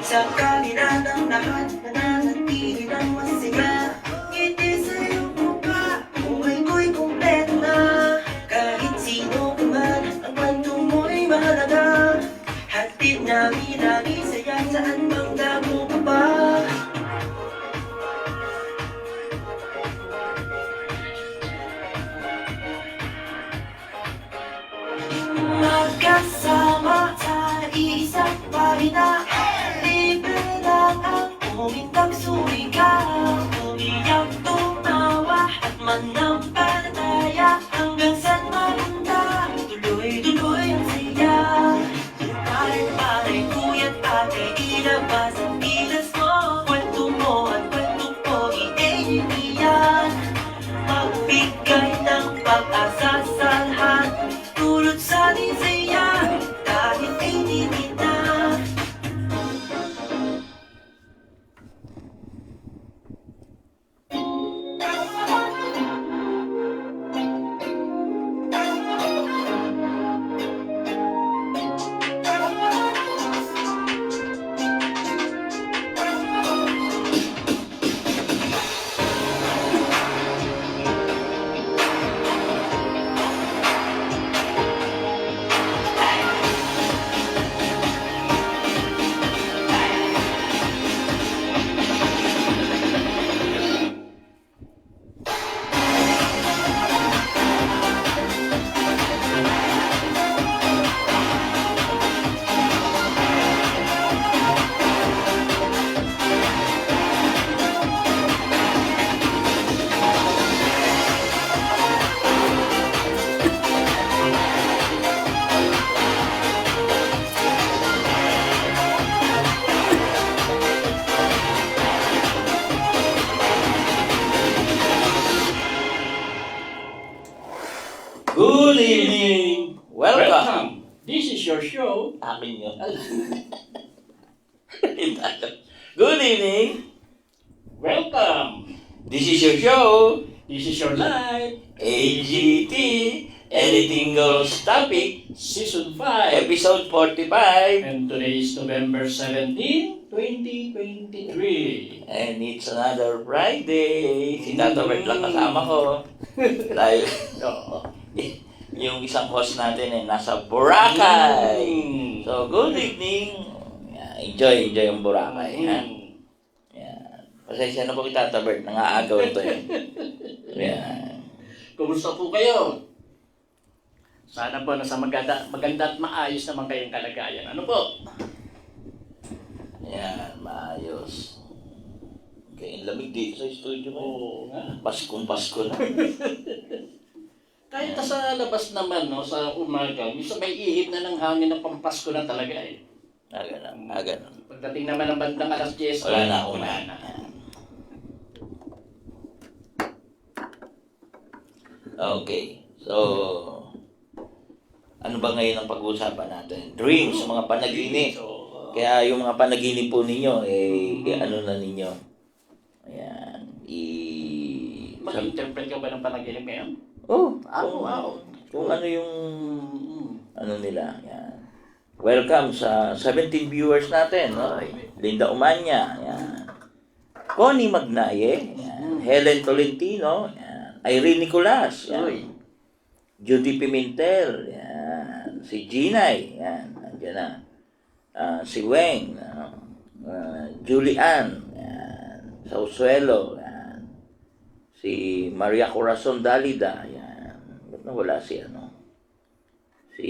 Sa kanila ng lahat, nananatili ng masaya. Ngiti sa iyong mukha, buhay ko'y kumpleto na. Kahit sino ka man, ang kwento mo'y mahalaga. Hatid namin ang isaya, saan bang damo ka ba? Magkasama sa isang pahina, libre lang ang umintang sumigaw. Umiyak, tumawa at manampalataya, hanggang saan mapunta, tuloy-tuloy ang saya. Pare-pare, kuya't ate, ilabas ang bilas mo. Kwento mo at kwento ko, iyan. Magbigay ng pag-asa sa lahat, tulad sa nisaya, kahit ay hindi na. Good evening! Welcome! This is your show. Akin yun. Good evening! Welcome. This is your show, This is your life. AGT, Anything Goes Topic, Season 5. Episode 45. And today is November 17, 2023. And it's another Friday. Si Tata Bert lang kasama ko. Dahil yung isang host natin ay nasa Boracay. So, good evening. Yeah, enjoy yung Boracay. Ha? Yeah. Pasensya na po kita, Tata Bert. Nangaagaw ito eh. Yeah. Kumusta po kayo? Sana po nasa maganda at maayos naman kayong kalagayan. Ano po? Yan, maayos. Okay, ang lamig dito sa studio mo. Oo nga. Paskong-pasko na. Kahit sa labas naman, no, sa umaga, minsan may ihip na ng hangin ng pampasko na talaga eh. Ganun. Pagdating naman ng bandang alas 10, Wala na, wala wala na. Okay, so, ano ba ngayon ang pag-uusapan natin? Dreams, mga panaginip. So, Kaya yung mga panaginip po ninyo, ano na ninyo? Ayan, mag-interpret ka ba ng panaginip ngayon? Oh, Wow. kung ano yung, ano nila, yan. Welcome sa 17 viewers natin, no? Linda Umanya, yan. Connie Magnaye, yan. Helen Tolentino, yan. Irene Nicolas, yan. Judy Pimentel, yan. Si Ginay, yan. Nandiyan na. Si Weng, Julian, yan. Sausuelo, yan. Si Maria Corazon Dalida, yan. Ba't nawala si si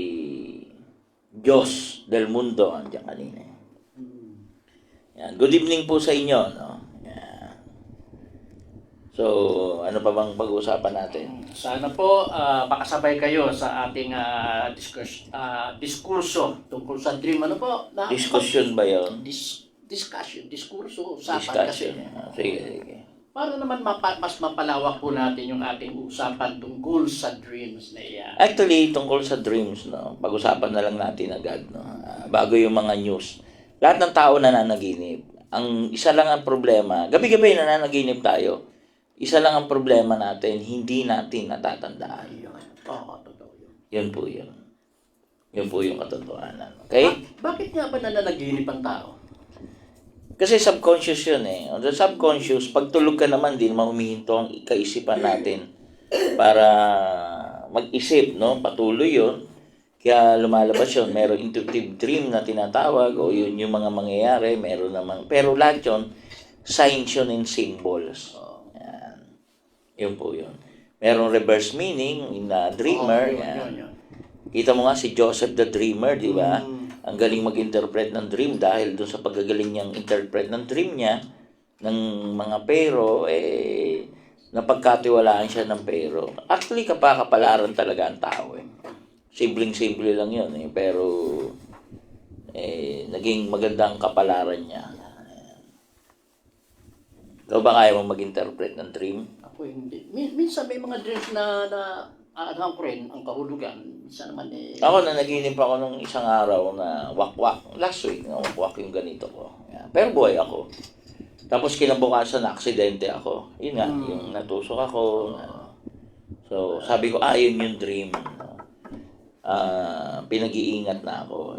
Diyos del Mundo, andiyan kanina. Yan. Good evening po sa inyo, no? Yan. So, ano pa bang pag-uusapan natin? Sana po makasabay kayo sa ating diskurso tungkol sa dream. Ano po? Discussion ba yun? Diskurso, usapan kasi. Sige. Para naman mas mapalawak po natin yung ating usapan tungkol sa dreams na iyan. Actually, tungkol sa dreams, no, pag-usapan na lang natin agad, no, bago yung mga news. Lahat ng tao nananaginip. Ang isa lang ang problema, gabi-gabi nananaginip tayo. Isa lang ang problema natin, hindi natin natatandaan. Oo, totoo yun. Yun po yun. Yun po yung katotohanan. Okay? Bakit nga ba nananaginip ang tao? Kasi subconscious yun eh. On the subconscious, pag tulog ka naman, din mahumihinto ang kaisipan natin para mag-isip, no? Patuloy yun. Kaya lumalabas yun. Meron intuitive dream na tinatawag o yun yung mga mangyayari. Meron naman. Pero lahat yun, signs yun and symbols. Yan. Yun po yun. Merong reverse meaning in a dreamer. Yan. Kita mo nga si Joseph the Dreamer, di ba? Ang galing mag-interpret ng dream dahil doon sa pagagaling niyang interpret ng dream niya, ng mga pero, napagkatiwalaan siya ng pero. Actually, kapakapalaran talaga ang tao eh. Simpleng-simple lang yun eh. Pero, naging magandang kapalaran niya. Ikaw ba kaya mo mag-interpret ng dream? Ako hindi. Minsan may mga dreams na alam ko rin ang kahulugan. Minsan naman Ako na naginip ako nung isang araw na wakwak. Last week na wakwak yung ganito ko. Yan. Pero buhay ako. Tapos kinabukasan na aksidente ako. Yun nga, yung natusok ako. So, sabi ko, yun yung dream. Pinag-iingat na ako.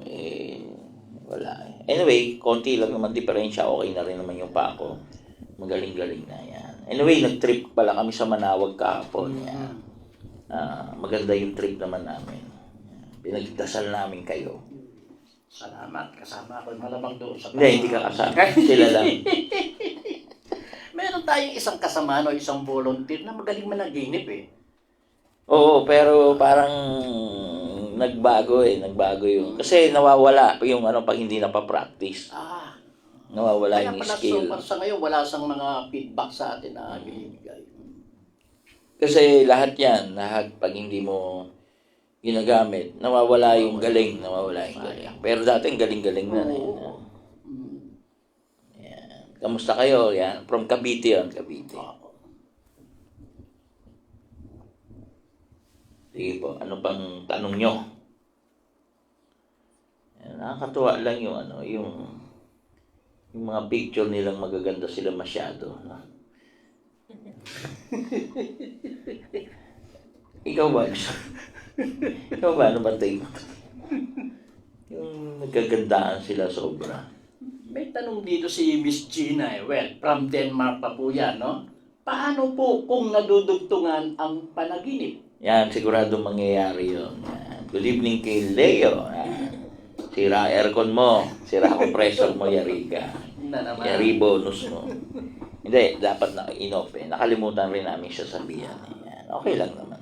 Wala eh. Anyway, konti lang naman diferensya. Okay na rin naman yung pa ako. Magaling-galing na yan. Anyway, nag-trip pala kami sa Manawag kahapon. Yan. Maganda yung trip naman namin. Pinagdasal namin kayo. Salamat. Kasama ako malamang doon sa Hindi ka kasama. Sila lang. Meron tayong isang kasama o isang volunteer na magaling managinip eh. Oo, pero parang nagbago yung... Kasi nawawala yung pag hindi napapractice. Nawawala Kaya yung pala skill. sa ngayon wala sang mga feedback sa atin na binibigay. Kasi lahat yan, pag hindi mo ginagamit, nawawala yung galing. Pero dati ang galing-galing na. Yan. Kamusta kayo? Yan. From Cavite yun, Cavite. Sige po, ano pang tanong nyo? Yan, nakakatuwa lang yung mga picture nilang magaganda sila masyado. No? Ikaw ba? Ikaw ba? Ano ba tingin mo? Yung nagkagandaan sila sobra. May tanong dito si Miss Gina eh. Well, from Denmark pa po yan, no? Paano po kung nadudugtungan ang panaginip? Yan, sigurado mangyayari yun. Yan. Good evening kay Leo. Yan. Sira aircon mo. Sira compressor mo, yari ka. Yari bonus mo. Hindi, dapat na in-off eh. Nakalimutan rin namin siya sabihan. Yan. Okay lang naman.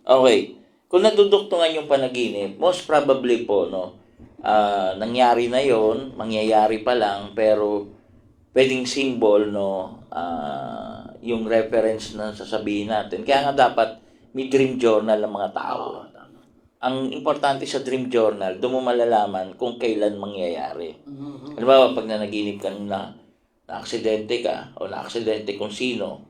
Okay. Kung naduduktungan yung panaginip, most probably po, no, nangyari na yon, mangyayari pa lang, pero pwedeng symbol, no, yung reference na sasabihin natin. Kaya nga dapat may dream journal ng mga tao. Ang importante sa dream journal, doon mo malalaman kung kailan mangyayari. Halimbawa, pag nanaginip ka na aksidente ka o na-aksidente kung sino,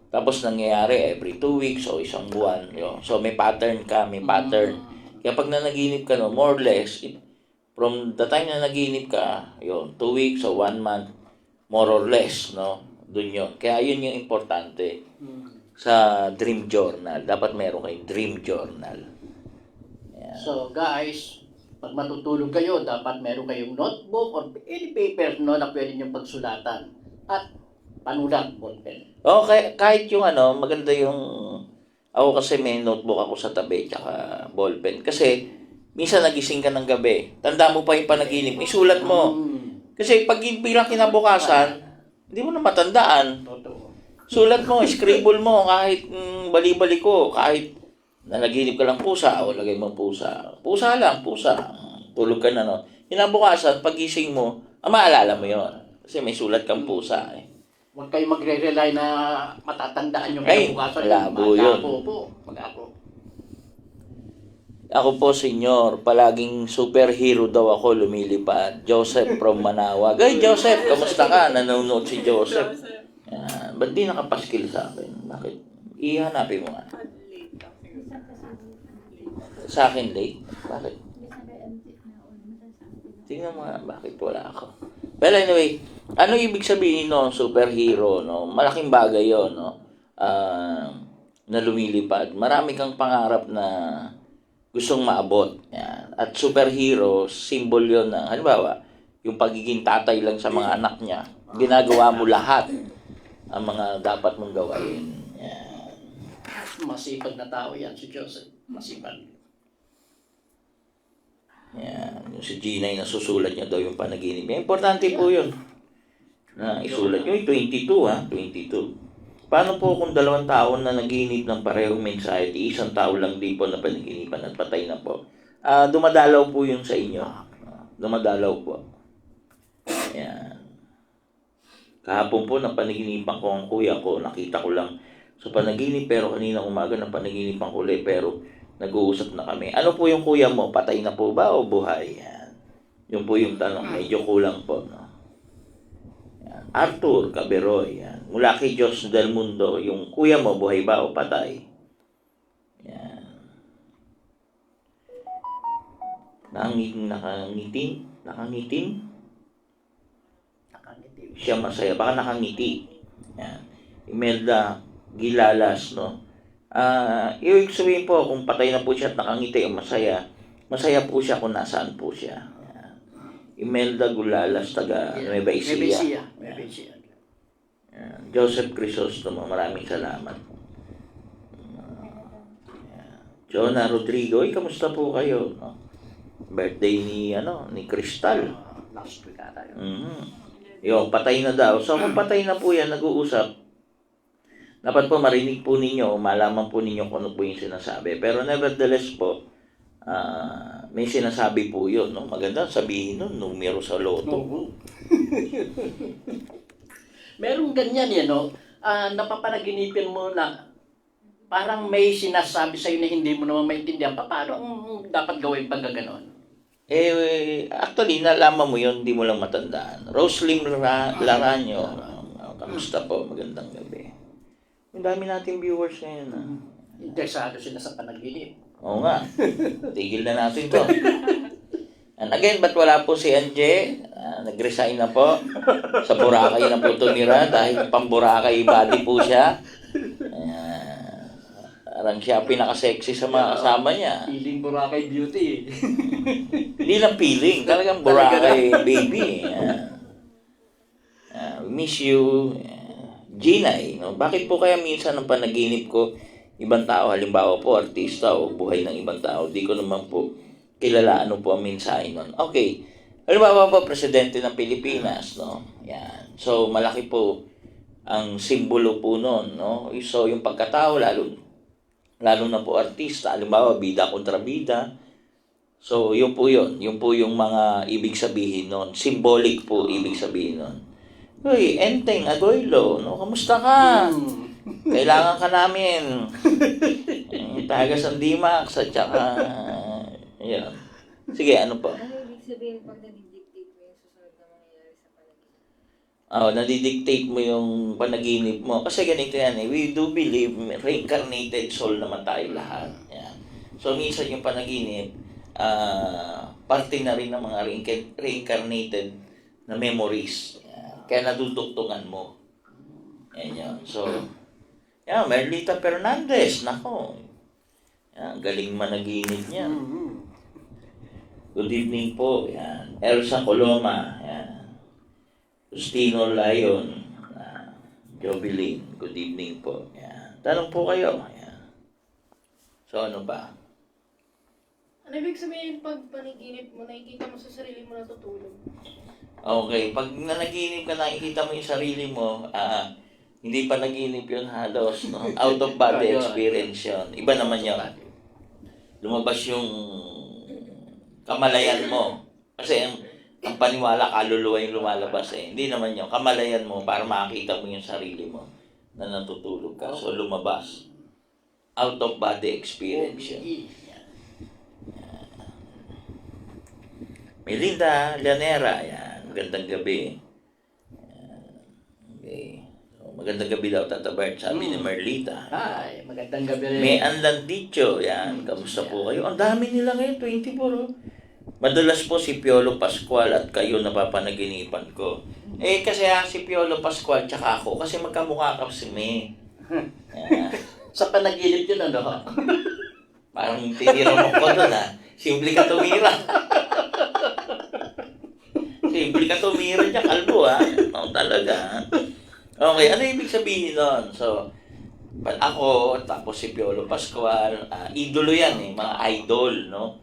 tapos nangyayari every 2 weeks o isang buwan. Yun. So may pattern ka, may pattern. Kaya pag nanaginip ka, no, more or less, from the time na naginip ka, yun, 2 weeks o 1 month, more or less, no, dun yun. Kaya yun yung importante sa dream journal. Dapat meron kayong dream journal. Yeah. So guys, pag matutulog kayo, dapat meron kayong notebook or any paper, no, na pwede nyo pagsulatan. At panulat, ballpen. Okay, kahit yung maganda yung... Ako kasi may notebook ako sa tabi, tsaka ballpen. Kasi, minsan nagising ka ng gabi. Tanda mo pa yung panaginip, isulat mo. Kasi pag bilang kinabukasan, hindi mo na matandaan. Totoo. Sulat mo, scribble mo, kahit bali-bali ko, kahit nanaginip ka lang pusa, o lagay mo pusa. Pusa lang, pusa. Tulog ka na, no? Kinabukasan, pagising mo, maalala mo yon kasi may sulat kang pusa, eh. Huwag kayo magre-rely na matatandaan yung Ay, kinabukasan. malabo yun. Malabo. Ako po, senyor, palaging superhero daw ako lumilipad. Joseph from Manawag. Ay, Joseph, kamusta ka? Nanonood si Joseph. Yan. Ba't di nakapaskil sa akin? Bakit? Ihanapin mo nga. Sa akin, late. Bakit? Tingnan mo nga, bakit wala ako? Well, anyway, ano ibig sabihin no, superhero, no? Malaking bagay yon, no? Na lumilipad. Marami kang pangarap na gustong maabot. Yan. At superhero, symbol yon na, halimbawa, yung pagiging tatay lang sa mga anak niya. Ginagawa mo lahat ang mga dapat mong gawain. Yan. Masipag na tao yan si Joseph. Masipag. Yan. Yung si Gina, nasusulat niya daw yung panaginip niya. Importante po yun. Na isulat nyo, 22 ha, 22. Paano po kung 2 taon na naginip ng parehong mensahe, isang tao lang din po na panaginipan at patay na po? Dumadalaw po yun sa inyo. Dumadalaw po. Ayan. Kahapon po, napanaginipan ko ang kuya ko. Nakita ko lang sa panaginip, pero kanina umaga napanaginipan ko ulit, pero nag-uusap na kami. Ano po yung kuya mo? Patay na po ba o buhay? Yan. Yun po yung tanong. Medyo kulang po. No? Yan. Arthur Caberoy. Yan. Mula kay Diyos del Mundo, yung kuya mo, buhay ba o patay? Yan. Nakangitim? Nakangiti. Siya masaya. Baka nakangiti. Yan. Imelda Gilalas, no? Ibig sabihin po, kung patay na po siya at nakangiti o masaya, masaya po siya kung nasaan po siya. Yan. Imelda Gulalas, taga Nueva Ecija. Nueva Ecija. Yan. Joseph Crisostomo, maraming salamat. Yan. Jonah Rodrigo, kamusta po kayo? No? Birthday ni Crystal. Last week ata yun. Yung patay na daw. So kung patay na po yan, nag-uusap, dapat po marinig po ninyo, malaman po ninyo kung ano po yung sinasabi. Pero nevertheless po, may sinasabi po yun. No? Maganda sabihin nun, numero sa loto. Merong ganyan yan, no? Napapanaginipin mo na parang may sinasabi sa'yo na hindi mo naman maintindihan. Paano ang dapat gawin pag gano'n? Actually, nalaman mo yun, hindi mo lang matandaan. Roslim Laranyo, kamusta po? Magandang gabi. Ang dami nating viewers ngayon. Interesado sila sa panaginip. Oo nga. Tigil na natin to. And again, ba't wala po si Anje? Nag-resign na po. Sa Boracay na po tumira dahil pang-Boracay body po siya. Parang siya pinaka-sexy sa mga kasama niya. Feeling Boracay beauty. Hindi lang feeling, talagang Boracay baby. We miss you. Ginay, no? Bakit po kaya minsan ang panaginip ko, ibang tao, halimbawa po, artista o buhay ng ibang tao, di ko naman po kilala ano po ang mensahe nun. Okay, halimbawa po, presidente ng Pilipinas, no? Yan. So, malaki po ang simbolo po nun, no? So, yung pagkatao, lalo na po artista, halimbawa, bida kontra bida. So, yun po yun. Yun po yung mga ibig sabihin nun. Symbolic po ibig sabihin nun. Uy, Enteng Agoylo, no? Kamusta ka? Kailangan ka namin. Taga Sandimax at saka, yun. Sige, ano po? Ano ibig sabihin pag nadidictate mo yung susunod na mangyayari sa panaginip? Nadidictate mo yung panaginip mo. Kasi ganito yan eh. We do believe reincarnated soul naman tayo lahat. Yan. So, minsan yung panaginip, parte na rin ng mga reincarnated na memories. Kaya naduduktungan mo. Yan yun. So, yan, Merlita Fernandez, nako. Yan, galing managinip niya. Good evening po. Yan. Elsa Coloma. Yan. Justino Lion. Jovelyn. Good evening po. Yan. Tanong po kayo. Yan. So, ano ba? Ano ibig sabihin pag panaginip mo, nakikita mo sa sarili mo natutulog? Okay, pag nanaginip ka, nakikita mo yung sarili mo, hindi pa naginip yun halos, no? Out of body experience yun. Iba naman yun. Lumabas yung kamalayan mo. Kasi ang paniwala, kaluluwa yung lumalabas eh. Hindi naman yun. Kamalayan mo para makakita mo yung sarili mo na natutulog ka. So lumabas. Out of body experience yun. Melinda Llanera, yan. Magandang gabi. Okay. So, magandang gabi daw, Tata Bert, sabi ni Merlita. Ay, magandang gabi rin. May Anlandicho, yan. Kamusta po kayo? Ang dami nila ngayon, 24. Oh. Madalas po si Piolo Pascual at kayo napapanaginipan ko. Kasi si Piolo Pascual tsaka ako, kasi magkamukha kami. Sa panaginip yun, ano? Parang tinira mo ko doon, ha? Simple ka tumira. Si Simple ka tumira dyan, kalbo ha. Oo, talaga. Okay, ano ibig sabihin nun? So, ako, tapos si Piolo Pascual, idolo yan eh, mga idol, no?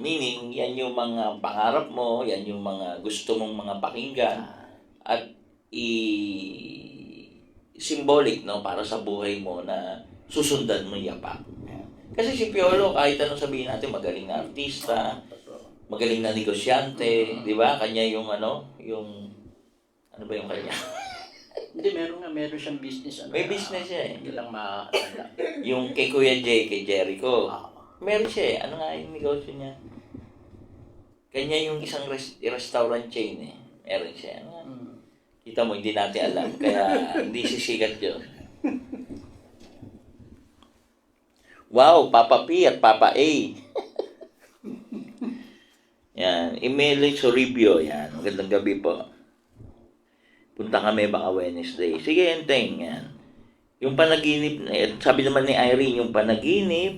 Meaning, yan yung mga pangarap mo, yan yung mga gusto mong mga pakinggan. At symbolic, no? Para sa buhay mo na susundan mo yapak. Kasi si Piolo, kahit anong sabihin natin, magaling na artista, magaling na negosyante, di ba? Kanya yung ano ba yung kanya? Hindi, meron siyang business. May business siya eh. Hindi lang maaalala. Yung kay Kuya Jay, kay Jericho. Ah. Meron siya eh. Ano nga yung negosyo niya? Kanya yung isang restaurant chain eh. Meron siya. Ano? Kita mo, hindi natin alam. Kaya hindi sisikat yun. Wow, Papa P at Papa A. Yan. Emily Soribio. Yan. Magandang gabi po. Punta kami baka Wednesday. Sige, enteng. Yan. Yung panaginip, sabi naman ni Irene, yung panaginip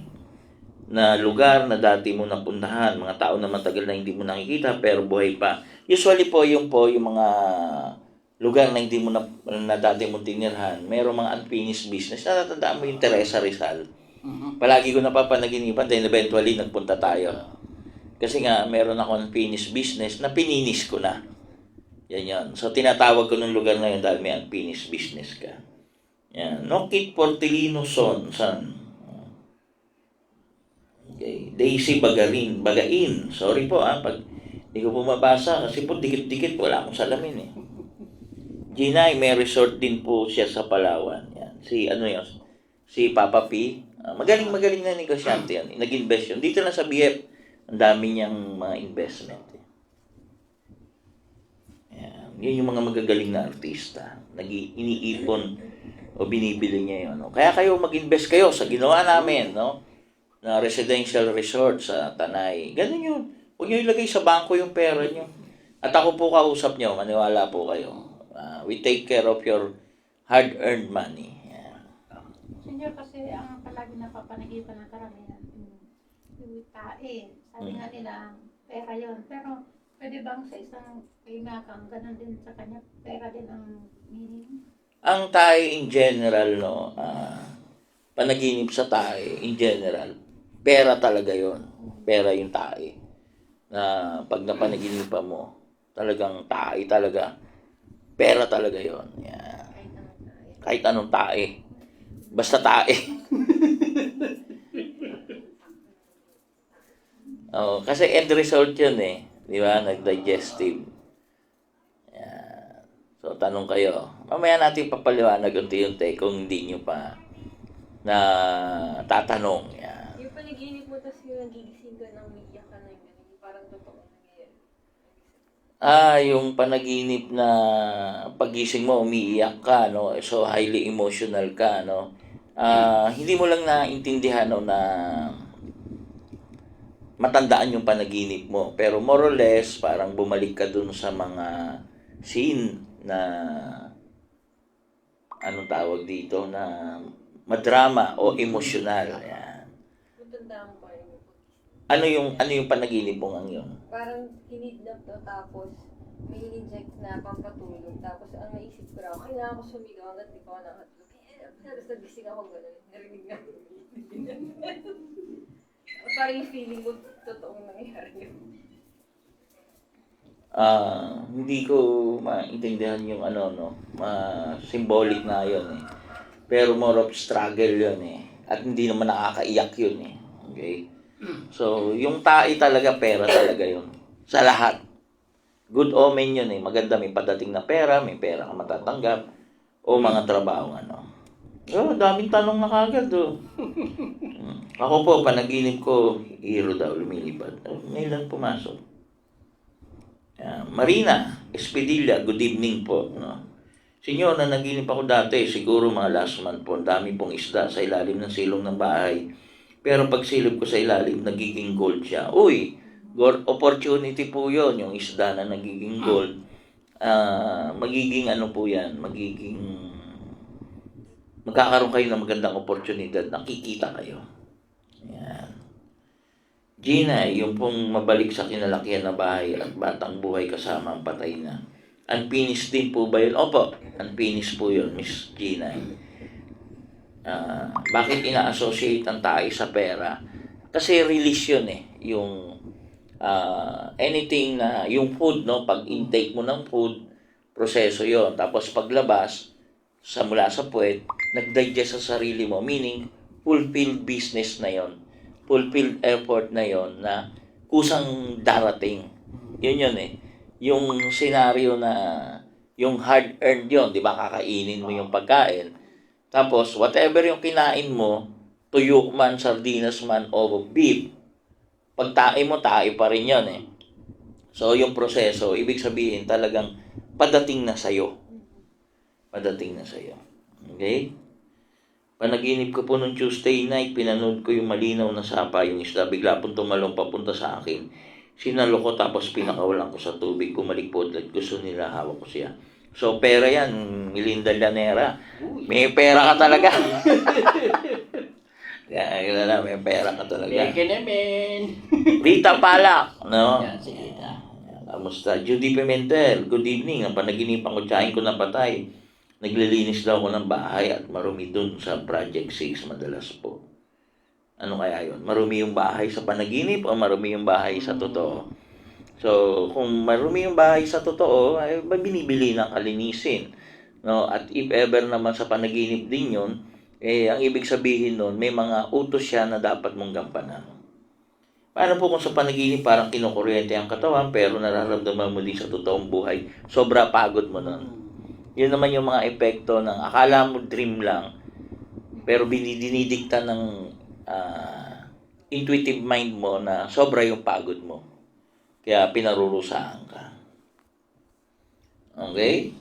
na lugar na dati mo napuntahan, mga tao na matagal na hindi mo nakikita pero buhay pa. Usually po yung mga lugar na hindi mo na dati mo tinirhan, merong mga unfinished business. Natatandaan mo yung Teresa Rizal. Palagi ko napapanaginipan dahil eventually nagpunta tayo. Kasi nga, meron ako unfinished business na pininis ko na. Yan yan. So, tinatawag ko ng lugar na yun dahil may unfinished business ka. Yan. Nokit Portilino San. Okay. Daisy Bagain. Sorry po pag hindi ko po mabasa kasi po dikit-dikit wala akong salamin eh. Ginay, may resort din po siya sa Palawan. Yan. Si Papa P. Magaling na negosyante yan. Nag-invest yun. Dito na sa BF, ang dami niyang mga investment. Yan yung mga magagaling na artista. Iniipon o binibili niya yun. No? Kaya kayo mag-invest kayo sa ginawa namin, no? Na residential resort sa Tanay. Ganun yun. Huwag nyo ilagay sa bangko yung pera nyo. At ako po kausap nyo, maniwala po kayo. We take care of your hard-earned money. Yeah. Senyor, kasi ang palagi napapanagipan ng karamihan, yung tae. Sabi nga nila, pera yun. Pero pwede bang sa isang kaimakang, ganun din sa kanya, pera din ang meaning? Ang tae in general, no, panaginip sa tae in general, pera talaga yon. Pera yung tae. Na pag napanaginipan mo, talagang tae talaga. Pera talaga yon. Yeah. Kahit anong tae. Basta tae. Kasi end result yun eh. Di ba? Nag-digestive. Yan. So, tanong kayo. Mamaya natin papaliwanag unti-unti kung hindi nyo pa na tatanong. Yan. Yung panaginip mo, tapos yung nagigising ka ng umiiyak ka na yung parang totoo nangyayari. Yung panaginip na pagising mo, umiiyak ka, no? So, highly emotional ka, no? Hindi mo lang naintindihan, no, na matandaan yung panaginip mo. Pero more or less, parang bumalik ka dun sa mga scene na, anong tawag dito, na madrama o emosyonal. Yan. Matandaan pa yun. Ano yung panaginip mo ngayon? Parang kinidnap to, tapos may in-inject na pampatulog. Tapos ang naisip ko raw, kailangan ko sumigaw hanggat di pa ako nakatlog. Tapos nagising ako gano'n. Narinig na. Parang yung feeling ko, totoong nangyari yun. Hindi ko maintindihan yung symbolic na yun eh. Pero more of struggle yun eh. At hindi naman nakakaiyak yun eh. Okay? So, yung tae talaga, pera talaga yun. Sa lahat. Good omen yun eh. Maganda, may padating na pera, may pera ka matatanggap, o mga trabaho, daming tanong na kagad, Ako po, panaginip ko, hero daw, lumilipad. Ngayon lang pumasok. Marina Espedilla, good evening po. No? Senyor, nanaginip ako dati, siguro mga last month po, dami pong isda sa ilalim ng silong ng bahay. Pero pag silip ko sa ilalim, nagiging gold siya. Uy, opportunity po yon yung isda na nagiging gold. Magiging po yan, magkakaroon kayo ng magandang oportunidad, nakikita kayo. Yan. Gina, yung pong mabalik sa kinalakihan na bahay at batang buhay kasama ang patay na. Unfinished din po ba yun? Opo, unfinished po yun, Miss Gina. Bakit ina-associate ang tayo sa pera? Kasi release yun eh. Yung anything na, yung food, no? Pag intake mo ng food, proseso yon. Tapos paglabas, mula sa puwet, nag-digest sa sarili mo. Meaning, fulfilled business na yon, fulfilled effort na yon na kusang darating. Yun eh. Yung senaryo na yung hard-earned yon, di ba? Kakainin mo yung pagkain. Tapos, whatever yung kinain mo, tuyo man, sardinas man, o beef, pag tae mo, tae pa rin yon eh. So, yung proseso, ibig sabihin talagang padating na sa'yo. Padating na sa'yo. Okay? Panaginip ko po nung Tuesday night, pinanood ko yung malinaw na sapa, yung isda, bigla pong tumalong papunta sa akin. Sinalo ko tapos pinakawalan ko sa tubig, kumalikpod at gusto nila hawak ko siya. So, pera yan, Melinda Llanera. May pera ka talaga. Yan na, may pera ka talaga. Beke naman. Rita Palak, no? Yan, sige. Kamusta? Judy Pimentel, good evening. Ang panaginipan ko, tiyahin ko na patay. Naglilinis daw ako ng bahay at marumi dun sa Project 6 madalas po. Ano kaya yun? Marumi yung bahay sa panaginip o marumi yung bahay sa totoo? So, kung marumi yung bahay sa totoo, ay binibili ng kalinisin. No? At if ever naman sa panaginip din yun, ang ibig sabihin nun, may mga utos siya na dapat mong gampanan. Paano po kung sa panaginip parang kinukuryente ang katawan pero nararamdaman mo din sa totoong buhay, sobra pagod mo nun? Yun naman yung mga epekto ng akala mo dream lang, pero dinidikta ng intuitive mind mo na sobra yung pagod mo. Kaya pinarurusahan ka. Okay?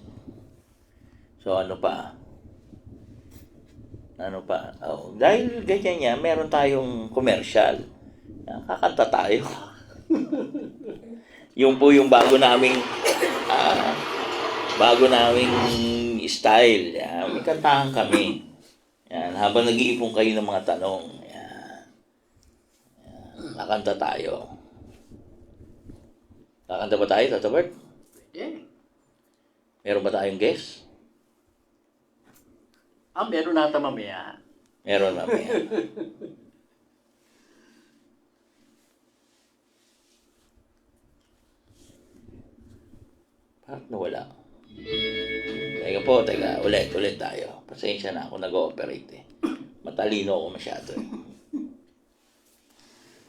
So ano pa? Oh, dahil ganyan niya, meron tayong commercial. Kakanta tayo. Yung po yung bago naming style. Yan. May kantahan kami. Yan. Habang nag-iipon kayo ng mga tanong. Yan. Nakanta tayo. Kakanta ba tayo, Tata Bert? Pwede. Meron ba tayong guest? Meron nata mamaya. Meron mamaya. Parang nawala. Teka, ulit tayo. Pasensya na ako nag-ooperate eh. Matalino ako masyado eh.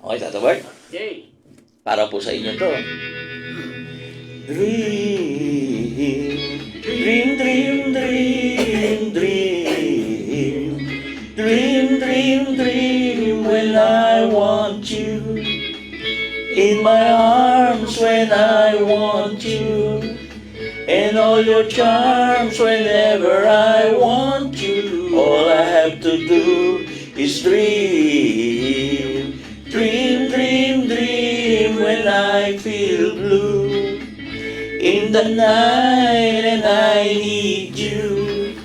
Okay, Tata Bart? Okay. Para po sa inyo to. Dream, dream, dream, dream. Dream, dream, dream when I want you. In my arms when I want you. And all your charms whenever I want you. All I have to do is dream. Dream, dream, dream when I feel blue. In the night and I need you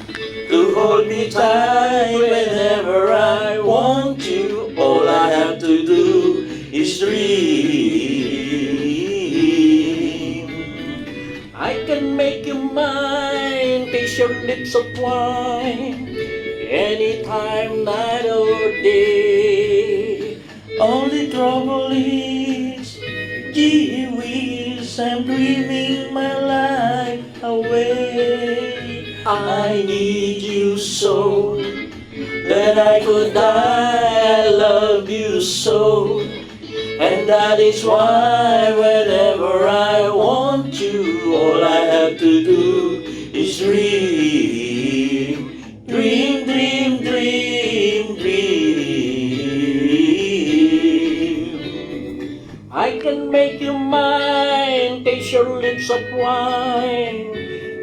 to hold me tight whenever I want you. All I have to do is dream. I can make you mine, taste your lips of wine, anytime, night or day. Only trouble is, gee whiz, I'm dreaming my life away. I need you so that I could die. I love you so, and that is why whenever I want you, all I have to do is dream. Dream, dream, dream, dream. I can make you mine, taste your lips of wine,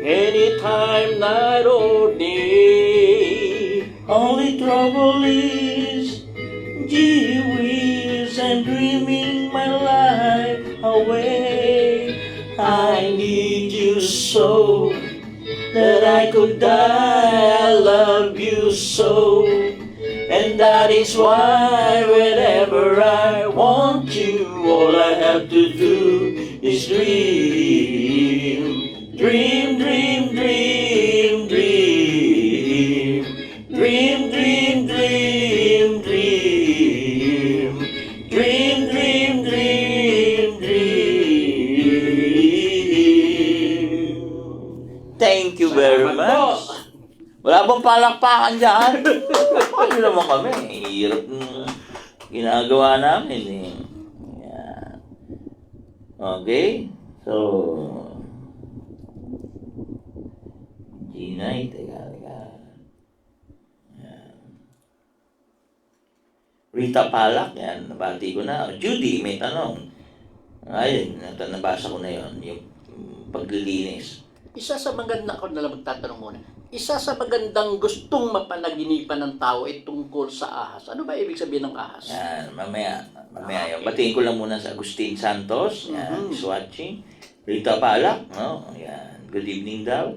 anytime, night or day. Only trouble is, gee whiz, I'm dreaming my life away. I need you so that I could die. I love you so, and And that is why whenever I want you, all I have to do is dream. Dream, dream, dream, dream. Dream, dream, dream, dream. Dream, dream, dream, dream. Thank you very much. Wala bang palakpakan dyan? Ano naman kami? Hirap ng ginagawa namin eh. Yan. Okay? So, Ginay, teka. Yan. Rita Palak, yan, nabati ko na. Judy, may tanong. Ayun, nabasa ko na yon yung paglilinis. Isa sa maganda, ako na lang magtatanong muna. Isa sa magandang gustong mapanaginipan ng tao ay tungkol sa ahas. Ano ba ibig sabihin ng ahas? Yan, mamaya yun. Batiin ko lang muna sa Agustin Santos, yan, is watching. Rita Palak, no? Yan, good evening daw.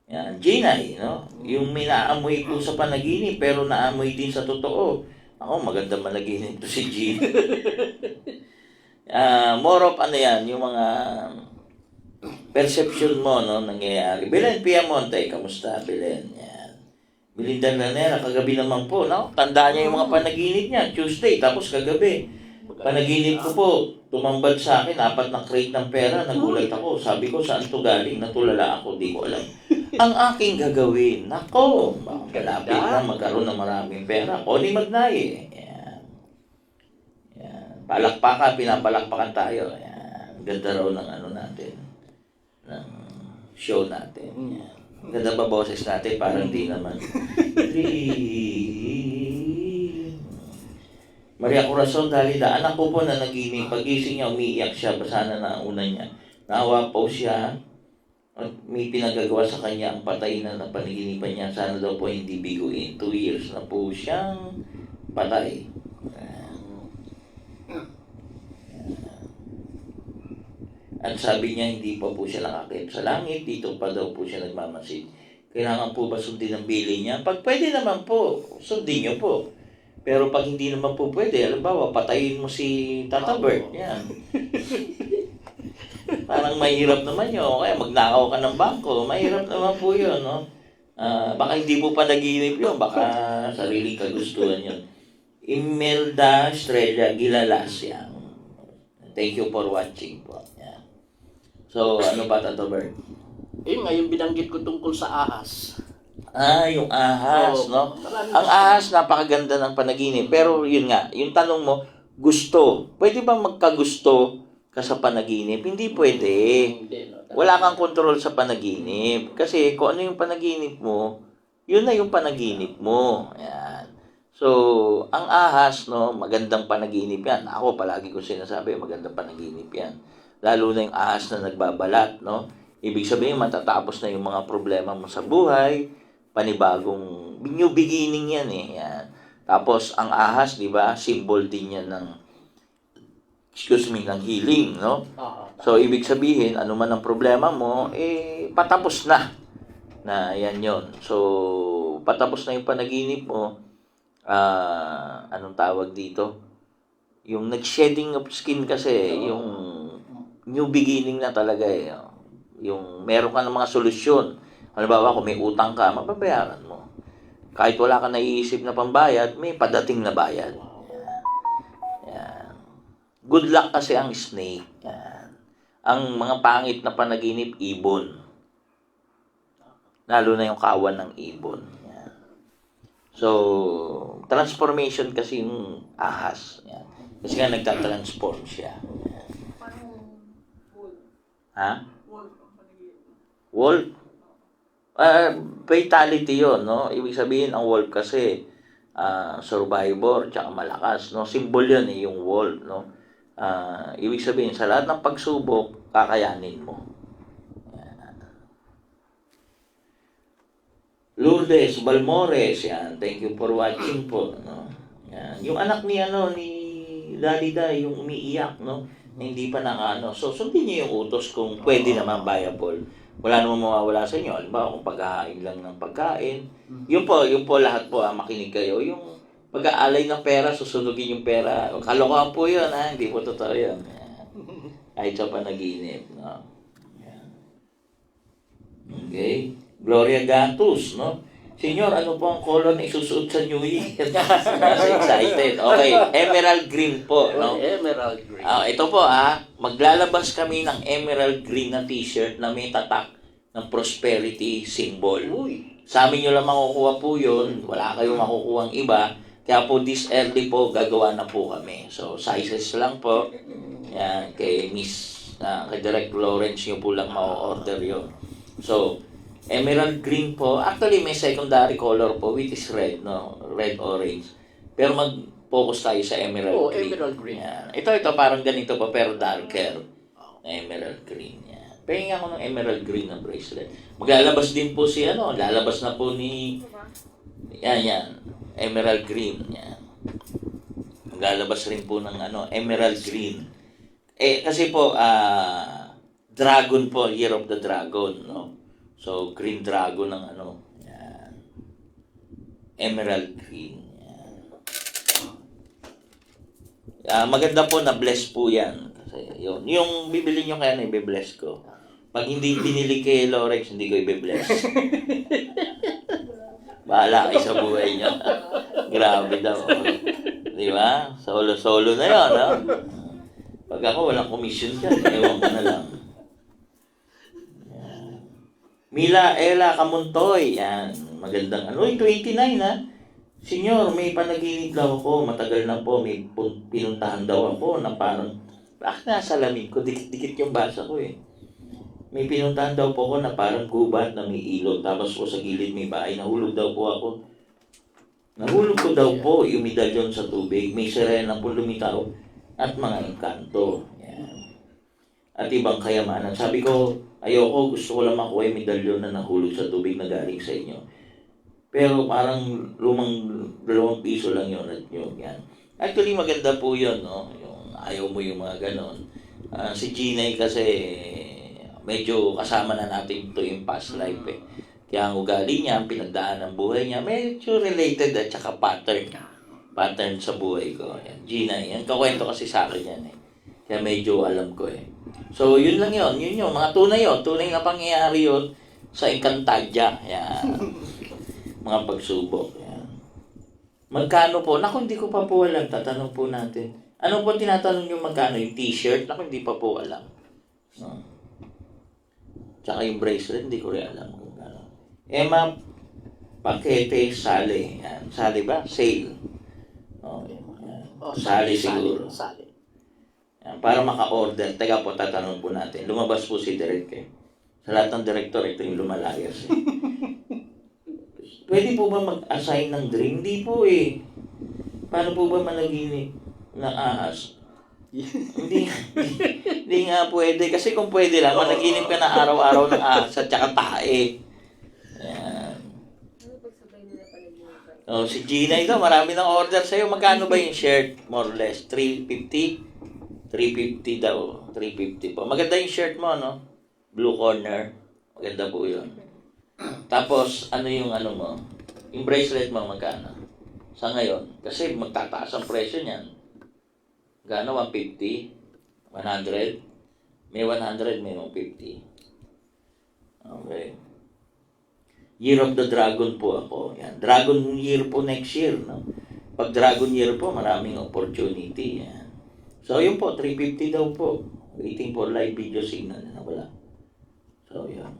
Yan, Ginay, no? Yung may naamoy ko sa panaginip, pero naamoy din sa totoo. Ako, maganda managinip to si Gina. More of ano yan, yung mga perception mo, no, nangyayari. Belen Piamonte, kamusta, Belen? Yan. Belinda Lanera, kagabi naman po, no? Tandaan niya yung mga panaginip niya, Tuesday, tapos kagabi. Panaginip ko po, tumambad sa akin, 4 na crate ng pera, nagulat ako. Sabi ko, saan to galing? Natulala ako, di ko alam. Ang aking gagawin, nako, malapit na magkaroon ng maraming pera. Connie Magnaye. Yan. Yan. Palakpakan, pinapalakpakan tayo. Yan. Ganda raw ng ano natin, ng show natin. Yan. Ganda ba boses natin? Parang di naman. Maria Corazon Dalida, anak ko po na naginig. Pagising niya, umiiyak siya. Basana na ang una niya. Naawa po siya. May pinagagawa sa kanya ang patay na napanaginipan niya. Sana daw po hindi biguin. 2 years na po siyang patay. At sabi niya, hindi pa po siya nakakit sa langit. Dito pa daw po siya nagmamasid. Kailangan po ba sundin ang bili niya? Pag pwede naman po, sundin niyo po. Pero pag hindi naman po pwede, halimbawa, patayin mo si Tata Bert. Yan. Parang mahirap naman yun. Kaya magnakaw ka ng bangko. Mahirap naman po yun, no? Baka hindi po pa naginip yun. Baka sarili kagustuhan yun. Imelda Estrella Gilalas. Yan. Thank you for watching po. Yan. So, ano pa, Tata Bert? Ngayon binanggit ko tungkol sa ahas. Yung ahas, no? Ang ahas, napakaganda ng panaginip. Pero yun nga, yung tanong mo, gusto. Pwede ba magkagusto ka sa panaginip? Hindi pwede. Wala kang kontrol sa panaginip. Kasi kung ano yung panaginip mo, yun na yung panaginip mo. Ayan. So, ang ahas, no, magandang panaginip yan. Ako, palagi ko sinasabi, magandang panaginip yan. Lalo na yung ahas na nagbabalat, no? Ibig sabihin, matatapos na yung mga problema mo sa buhay, panibagong new beginning yan eh. Yan. Tapos ang ahas, 'di ba? Symbol din yan ng ng healing, no? So ibig sabihin, ano man ang problema mo, patapos na. Na yan 'yon. So patapos na yung panaginip mo. Anong tawag dito? Yung nag-shedding of skin kasi, yung new beginning na talaga eh. Yung meron ka ng mga solusyon. Halimbawa, kung may utang ka, mababayaran mo. Kahit wala ka naiisip na pambayad, may padating na bayad. Yan. Good luck kasi ang snake. Yan. Ang mga pangit na panaginip, ibon. Lalo na yung kawan ng ibon. Yan. So, transformation kasi yung ahas. Yan. Kasi nga nagtatransform siya. Yan. Ha? Wolf? Fatality yun, no? Ibig sabihin, ang wolf kasi survivor, tsaka malakas, no? Symbol yun eh, yung wolf, no? Ibig sabihin, sa lahat ng pagsubok, kakayanin mo. Yan. Lourdes Balmores, yan. Thank you for watching po, no? Yan. Yung anak ni Dalida, yung umiiyak, no? Na hindi pa nakano. So, sundin niyo yung utos kung pwede naman viable. Wala namang mawawala sa inyo. Halimbawa, kung paghahain lang ng pagkain. Yun po lahat po, makinig kayo. Yung pag-aalay ng pera, susunugin yung pera. Kalokohan po yun, ha? Hindi po totoo yun. Yan. Kahit sa panaginip, no? Yan. Okay. Gloria Gatus, no? Senyor, ano po ang color na isusuot sa New Year? Nasa excited. Okay, emerald green po, no? Emerald green. Ito po, maglalabas kami ng emerald green na t-shirt na may tatak ng prosperity symbol. Uy. Sa amin nyo lang makukuha po yun. Wala kayong makukuha ang iba. Kaya po this early po, gagawa na po kami. So, sizes lang po. Yan, kay Miss, kay Direct Lawrence nyo po lang ma-order yun. So, emerald green po. Actually, may secondary color po, which is red, no? Red-orange. Pero mag-focus tayo sa emerald green. Emerald green. Yan. Ito, parang ganito pa, pero darker. Emerald green. Yan. Pahingin ako ng emerald green na bracelet. Maglalabas din po si, lalabas na po ni, yan. Emerald green. Yan. Maglalabas rin po ng, emerald green. Kasi po, dragon po, Year of the Dragon, no? So, green dragon ng yan. Emerald green. Yan. Maganda po na bless po yan. Kasi yun. Yung bibili nyo kaya na i-bless ko. Pag hindi binili kay Lorex, hindi ko i-bless. Bahala kayo sa buhay nyo. Grabe daw. Di ba? Solo-solo na yun, no? Pag ako, walang commission dyan. Ewan ko na lang. Mila Ella Kamuntoy, yan, magandang 29 ha. Senyor, may panaginip daw ako, matagal na po, may pinuntahan daw ako na parang, nasa lamig ko, dikit-dikit yung basa ko eh. May pinuntahan daw po ako na parang gubat na may ilog, tapos po sa gilid may bahay, nahulog daw po ako. Nahulog ko daw po yung medalyon sa tubig, may sirena po lumitaw at mga engkanto. Yan. At ibang kayamanan. Sabi ko, ayoko, gusto ko lang makuha yung medalyon na nahulog sa tubig na galing sa inyo. Pero parang lumang 2 piso lang yun at yun. Yan. Actually, maganda po yun, no? Yung ayaw mo yung mga ganon. Si Ginay kasi medyo kasama na natin ito yung past life eh. Kaya ang ugali niya, ang pinagdaan ng buhay niya, medyo related at saka pattern. Pattern sa buhay ko. Yan. Ginay, yan kakwento kasi sa akin yan eh. Kaya medyo alam ko eh. So, yun lang yun. Yun yung mga tunay yun. Tunay na pangyayari yun sa Encantadia. Yan. Mga pagsubok. Yan. Magkano po? Naku, hindi ko pa po alam. Tatanong po natin. Ano po tinatanong yung magkano? Yung t-shirt? Naku, hindi pa po alam. No. Tsaka yung bracelet, hindi ko rin alam kung ano. Emma Pakete Sale. Yan. Sale ba? Sale. Okay. Yan. Sale siguro. Sale. Yan, para maka-order, teka po, tatanong po natin. Lumabas po si Direk eh. Sa lahat ng director, ito yung lumalayas eh. Pwede po ba mag-assign ng drink? Hindi po eh. Paano po ba managinip ng ahas? Hindi nga pwede. Kasi kung pwede lang, managinip ka na araw-araw ng ahas at saka tae. Yan. Ano pagsabay nila panaginip? Si Gina ito, marami ng order sa'yo. Magkano ba yung shirt? More or less, 350? 350 daw. 350 po. Maganda yung shirt mo, no? Blue corner. Maganda po yun. Tapos, ano yung mo? Yung bracelet mo, magkano? Sa ngayon. Kasi magtataas ang presyo niyan. Gano? 150? 100? May 100, may 150. Okay. Year of the Dragon po ako. Yan. Dragon Year po next year, no? Pag Dragon Year po, maraming opportunity. Yan. So, yun po, 350 daw po. Waiting for live video signal na wala. So, yan.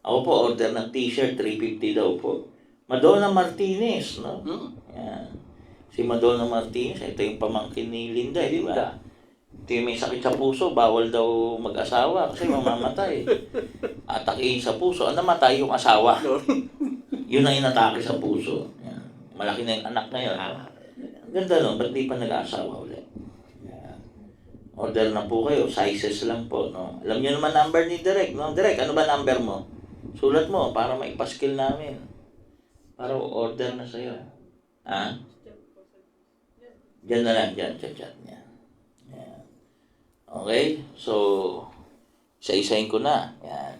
Ako po, order ng t-shirt, 350 daw po. Madonna Martinez, no? Yan. Si Madonna Martinez, ito yung pamangkin ni Linda, di ba? Ito yung may sakit sa puso, bawal daw mag-asawa kasi mamamatay. Atakihin sa puso, namatay yung asawa. Yun ang inatake sa puso. Yan. Malaki na yung anak na yun. No? Ganda no, ba't di pa nag-asawa ulit? Order na po kayo, sizes lang po, no? Alam niyo naman number ni Direk, no? Direk, ano ba number mo? Sulat mo para maipaskill namin. Para order na sa'yo. Ha? Diyan na lang, diyan, chat niya. Yan. Okay? So, isa-isahin ko na. Yan.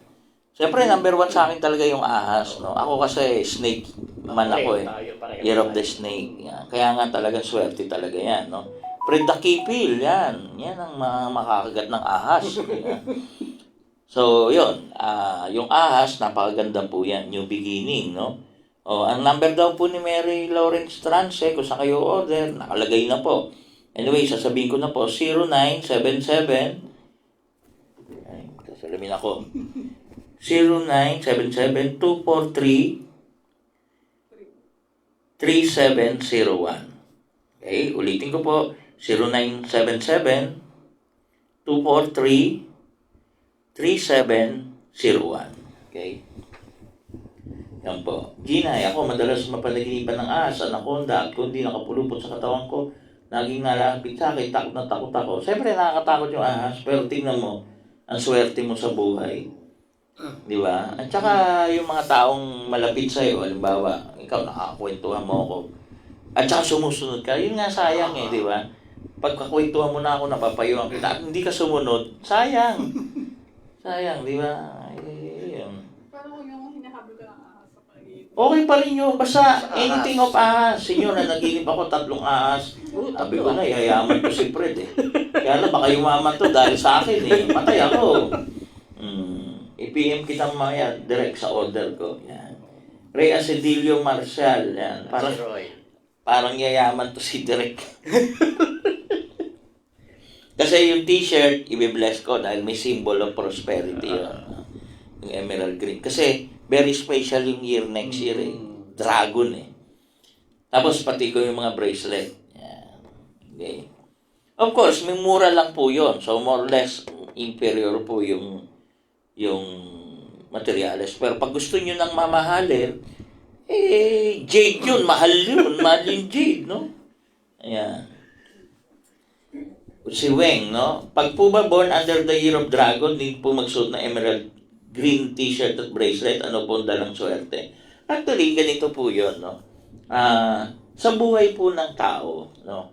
Siyempre, number 1 sa akin talaga yung ahas, no? Ako kasi snake man ako eh. Tayo, pareho Year of tayo. the Snake. Yan. Kaya nga talaga swerte talaga yan, no? Fred the Kipil, yan. Yan ang makakagat ng ahas. Yan. So, yun. Yung ahas, napakaganda po yan. New beginning, no? O, ang number daw po ni Mary Lawrence Trance, kung saan kayo order, nakalagay na po. Anyway, sasabihin ko na po, 0977, ay, salamin ako, 0977-243-3701. Okay, ulitin ko po, 0977-243-3701. Okay? Yan po. Gina, ako madalas mapanaginipan ng ahas, anaconda, at kundi nakapulupot sa katawan ko, naging nalapit sa akin, takot na takot ako. Siyempre nakakatakot yung ahas, pero tingnan mo, ang swerte mo sa buhay. Di ba? At saka yung mga taong malapit sa'yo, halimbawa, ikaw nakakakwentuhan mo ako, at saka sumusunod ka, yun nga sayang eh, di ba? Pagkakwentuhan mo na ako, napapayuhan kita, at hindi ka sumunod, sayang. Sayang, di ba? Yun. Parang yung hinahabol ka ng ahas sa paligid. Okay pa rin yun, basta anything of ahas. Sinyo na naginip ako 3 ahas. Sabi ko na, yayaman ko si Fred eh. Kaya na, baka yumaman to dahil sa akin eh. Patay ako. I-PM kita mamaya, direct sa order ko. Yan. Ray Asedilio Marcial. Yan. Si Roy. Parang yayaman to si Direk. Kasi yung t-shirt, i-bless ko dahil may symbol of prosperity yun. Yung emerald green. Kasi very special yung year next year eh. Dragon eh. Tapos pati ko yung mga bracelet. Yan. Okay. Of course, may mura lang po yun. So more or less, inferior po yung materials. Pero pag gusto nyo ng mamahalin, jade yun. Mahal yun. Mahal yung jade, no? Ayan. Si Weng, no? Pag po ba born under the year of dragon, hindi po magsuot ng emerald green t-shirt at bracelet, ano po ang dalang swerte? Actually, ganito po yun, no? Sa buhay po ng tao, no?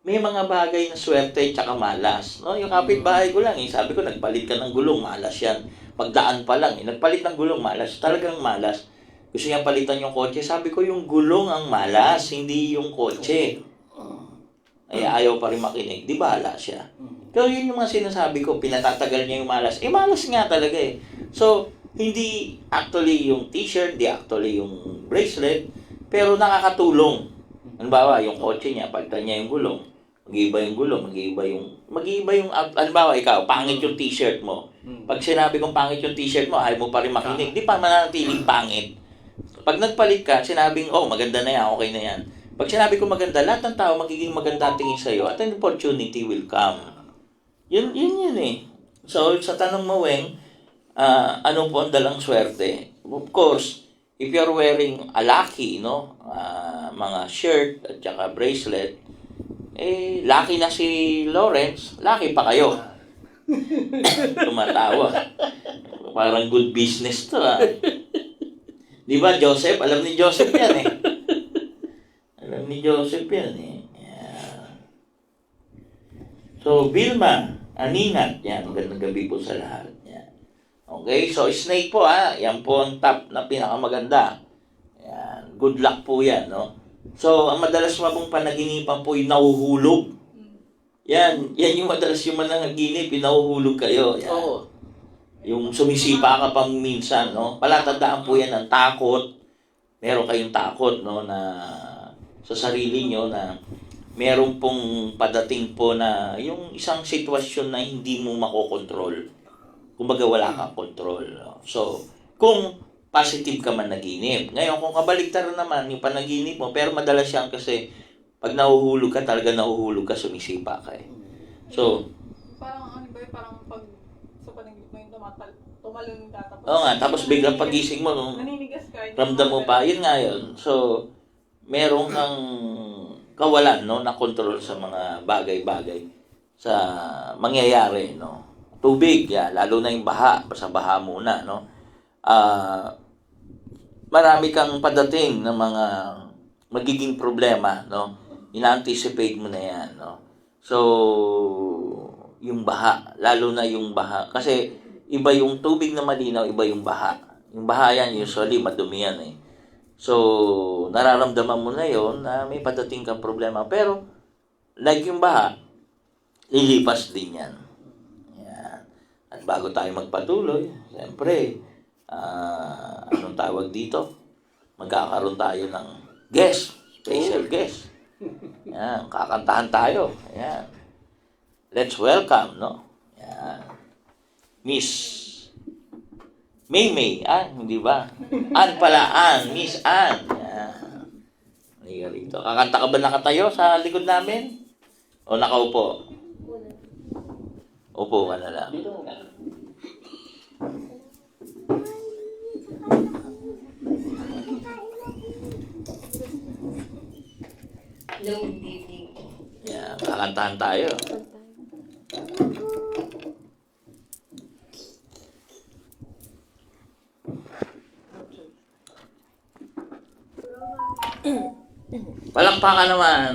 May mga bagay na swerte tsaka malas, no? Yung kapitbahay ko lang, sabi ko, nagpalit ka ng gulong, malas yan. Pagdaan pa lang, nagpalit ng gulong, malas. Talagang malas. Gusto niya palitan yung kotse, sabi ko, yung gulong ang malas, hindi yung kotse. Ay ayaw pa rin makinig, di bahala siya. Pero yun yung mga sinasabi ko, pinatatagal niya yung malas. Malas nga talaga eh. So, hindi actually yung t-shirt, hindi actually yung bracelet, pero nakakatulong. Halimbawa, yung kotse niya, palitan niya yung gulong. Mag-iiba yung gulong, mag-iiba yung, halimbawa, ikaw, pangit yung t-shirt mo. Pag sinabi kong pangit yung t-shirt mo, ayaw mo pa rin makinig, di pa mananatiling pangit. Pag nagpalit ka, sinabing, oh, maganda na yan, okay na yan. Pag sinabi ko maganda, lahat ng tao magiging maganda tingin sa'yo at an opportunity will come. Yun eh. So, sa tanong mo, Weng, ano po ang dalang swerte? Of course, if you're wearing a lucky, no, mga shirt at saka bracelet, lucky na si Lawrence, lucky pa kayo. Tumatawa. Parang good business to, Di ba, Joseph? Alam ni Joseph yan eh. Alam ni Joseph yan eh. Yeah. So, Vilma, Aningat, yan, magandang gabi po sa lahat. Yan. Okay, so snake po yan po ang top na pinakamaganda. Yan, good luck po yan, no? So, ang madalas mabong panaginipan po yung nahuhulog. Yan yung madalas yung mananginip, yung nahuhulog kayo. Yan. Oo. Yung sumisipa ka pang minsan, no? Palatandaan po yan ng takot. Meron kayong takot, no, na sa sarili nyo na meron pong padating po na yung isang sitwasyon na hindi mo makokontrol. Kumbaga wala kang control. No? So, kung positive ka man naginip. Ngayon, kung kabaligtaran naman yung panaginip mo, pero madalas yan kasi pag nahuhulog ka, talaga nahuhulog ka, sumisipa ka eh. So, Parang ano ba, parang pag sa panagit mo yung tumalon ka. oo nga, tapos biglang pagising mo, nung naninigas ka. ramdam mo pa, yun nga yun. So, meron kang kawalan, no, na control sa mga bagay-bagay sa mangyayari, no. Tubig, lalo na yung baha, sa baha muna, no. Marami kang padating ng mga magiging problema, no. Ina-anticipate mo na yan, no. So, yung baha, lalo na yung baha, kasi iba yung tubig na malinaw, iba yung baha. Yung bahayan usually madumi yan eh. So, nararamdaman mo na yon na may padating kang problema. Pero, like yung baha, lilipas din yan. Yan. At bago tayo magpatuloy, siyempre, anong tawag dito? Magkakaroon tayo ng guest, special guest. Yan, kakantahan tayo. Yan. Let's welcome, no? Yan. Miss May, hindi ba? Ann pala, Miss Ann. Yan. Halika rito. Kakanta ka ba nakatayo sa likod namin? O nakaupo? Upo ka na lang. Dito nga. Hello, good evening. Yan, kakantahan tayo. Palakpakan naman.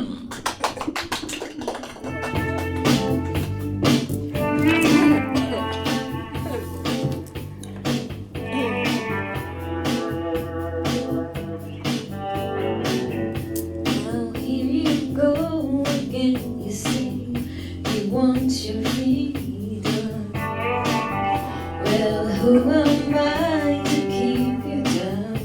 Now here you go again, you say you want your freedom. Well, who am I to keep you down?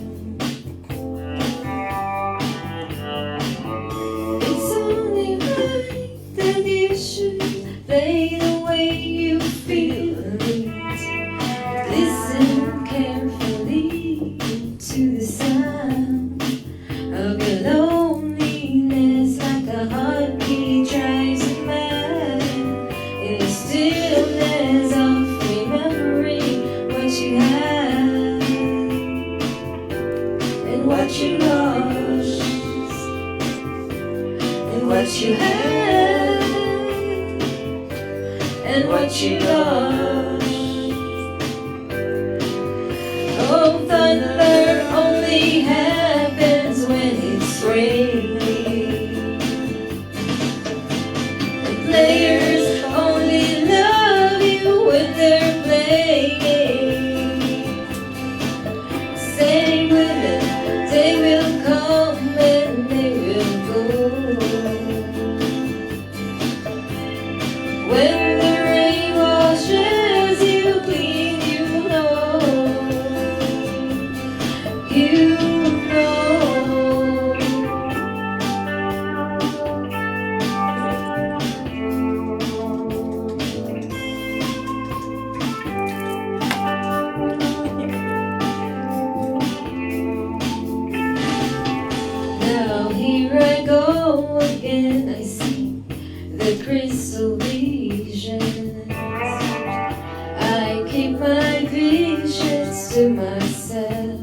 It's only right that you should play the way you feel it. Listen carefully to the sound of your loneliness, like a heartbeat drives you mad. In the stillness of remembering what you had and what you lost and what you had and what you lost. Oh, thunder only happens when it's raining. And players only love you when they're playing. Same with it, they will come and they will go. When the rain washes you clean, you know. You Now here I go again, I see the crystal visions. I keep my visions to myself.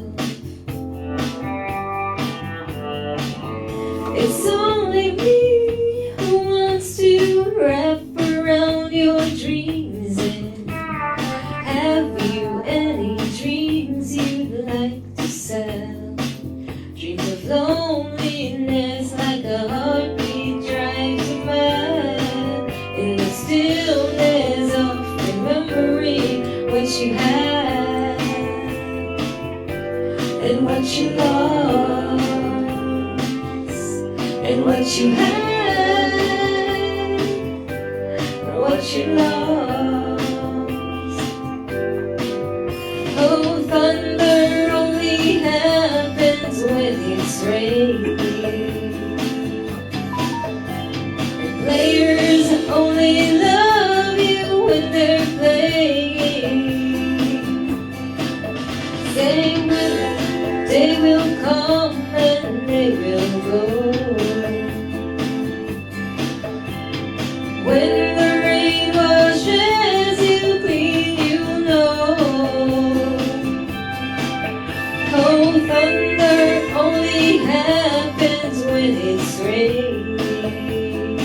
It's only me who wants to wrap around your dreams. And have you any dreams you'd like to sell? Dreams of loneliness, like a heartbeat drives you mad. In the stillness of remembering what you had and what you lost and what you had and what you lost. Oh, thunder only happens when it's raining. And players only love you when they're playing. Same with it, they will come and they will go. When the rain washes you clean, you know. Oh, thunder only happens when it's raining.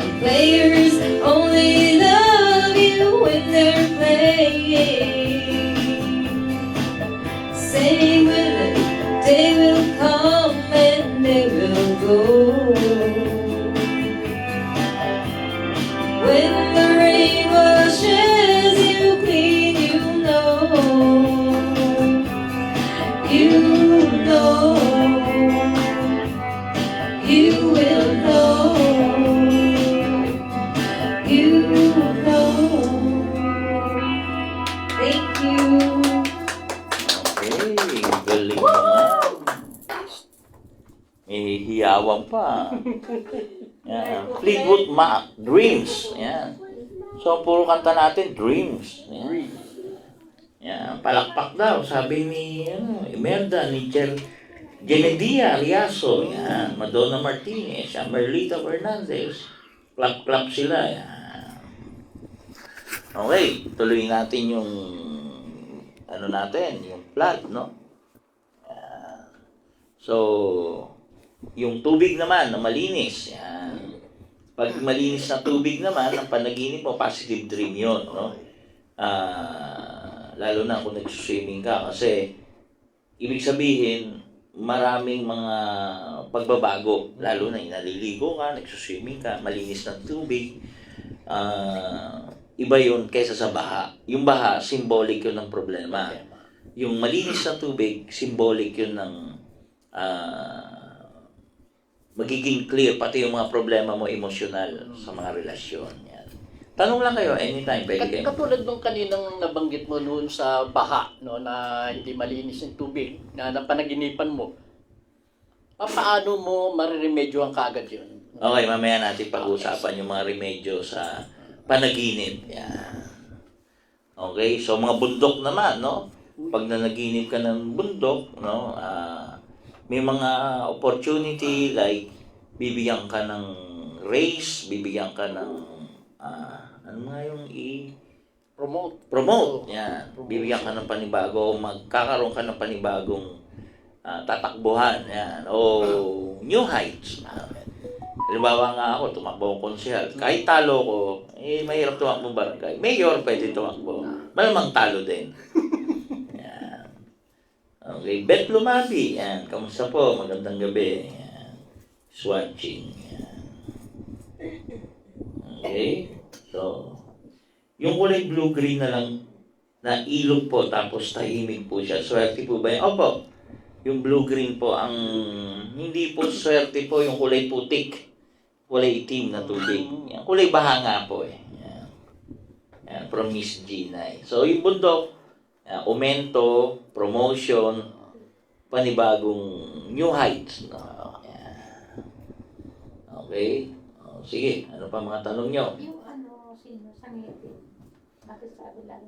And players only love you when they're playing. Same with it, they will come and they will go. When the rain washes you clean, you know. lawang pa. Yan. Fleetwood Mac, Dreams. Yan. So, puro kanta natin, Dreams. Yan. Yan. Palakpak daw, sabi ni Imelda, ni Genedia Riaso. Yan. Madonna Martinez, Merlita Fernandez. Clap-clap sila. Yan. Okay, tuloy natin yung yung plot, no? So, yung tubig naman na malinis, yan. Pag malinis na tubig naman, ang panaginip mo, positive dream yun, no? Lalo na kung nag-swimming ka kasi ibig sabihin, maraming mga pagbabago, lalo na naliligo ka, nag-swimming ka, malinis na tubig, iba yun kaysa sa baha. Yung baha, symbolic yun ng problema. Yung malinis na tubig, symbolic yun ng magiging clear pati yung mga problema mo emosyonal sa mga relasyon. Yan. Tanong lang kayo, anytime, pwede kayo. Katulad nung kaninang nabanggit mo noon sa baha, no, na hindi malinis yung tubig, na napanaginipan mo, paano mo mariremedyo ang kagad yun? Okay, mamaya natin pag-usapan yung mga remedyo sa panaginip. Yan. Okay, so mga bundok naman, no? Pag nanaginip ka ng bundok, no, may mga opportunity like bibigyan ka ng raise, bibigyan ka ng ano nga yung promote. Yan. Bibigyan ka ng panibago, magkakaroon ka ng panibagong tatakbuhan. Yan. O new heights. Halimbawa nga ako, tumakbo akong konsehal. Kahit talo ko, mahirap tumakbo barangay. Mayor, pwede tumakbo. Malamang talo din. Yan. Okay, Bet Lumabi. Yan. Kamusta po? Magandang gabi. Yan. Swatching. Yan. Okay. So, yung kulay blue-green na lang na ilog po tapos tahimik po siya. Swerte po ba yan? Opo. Yung blue-green po ang hindi po swerte po yung kulay putik. Kulay itim na tubig. Yan. Kulay baha nga po eh. Yan. Yan. From Miss Gina. So, yung bundok, aumento, promotion, panibagong new heights. No? Yan. Okay. Sige, ano pa mga tanong nyo? Yung sino, sa ngipin. Bakit sabi lang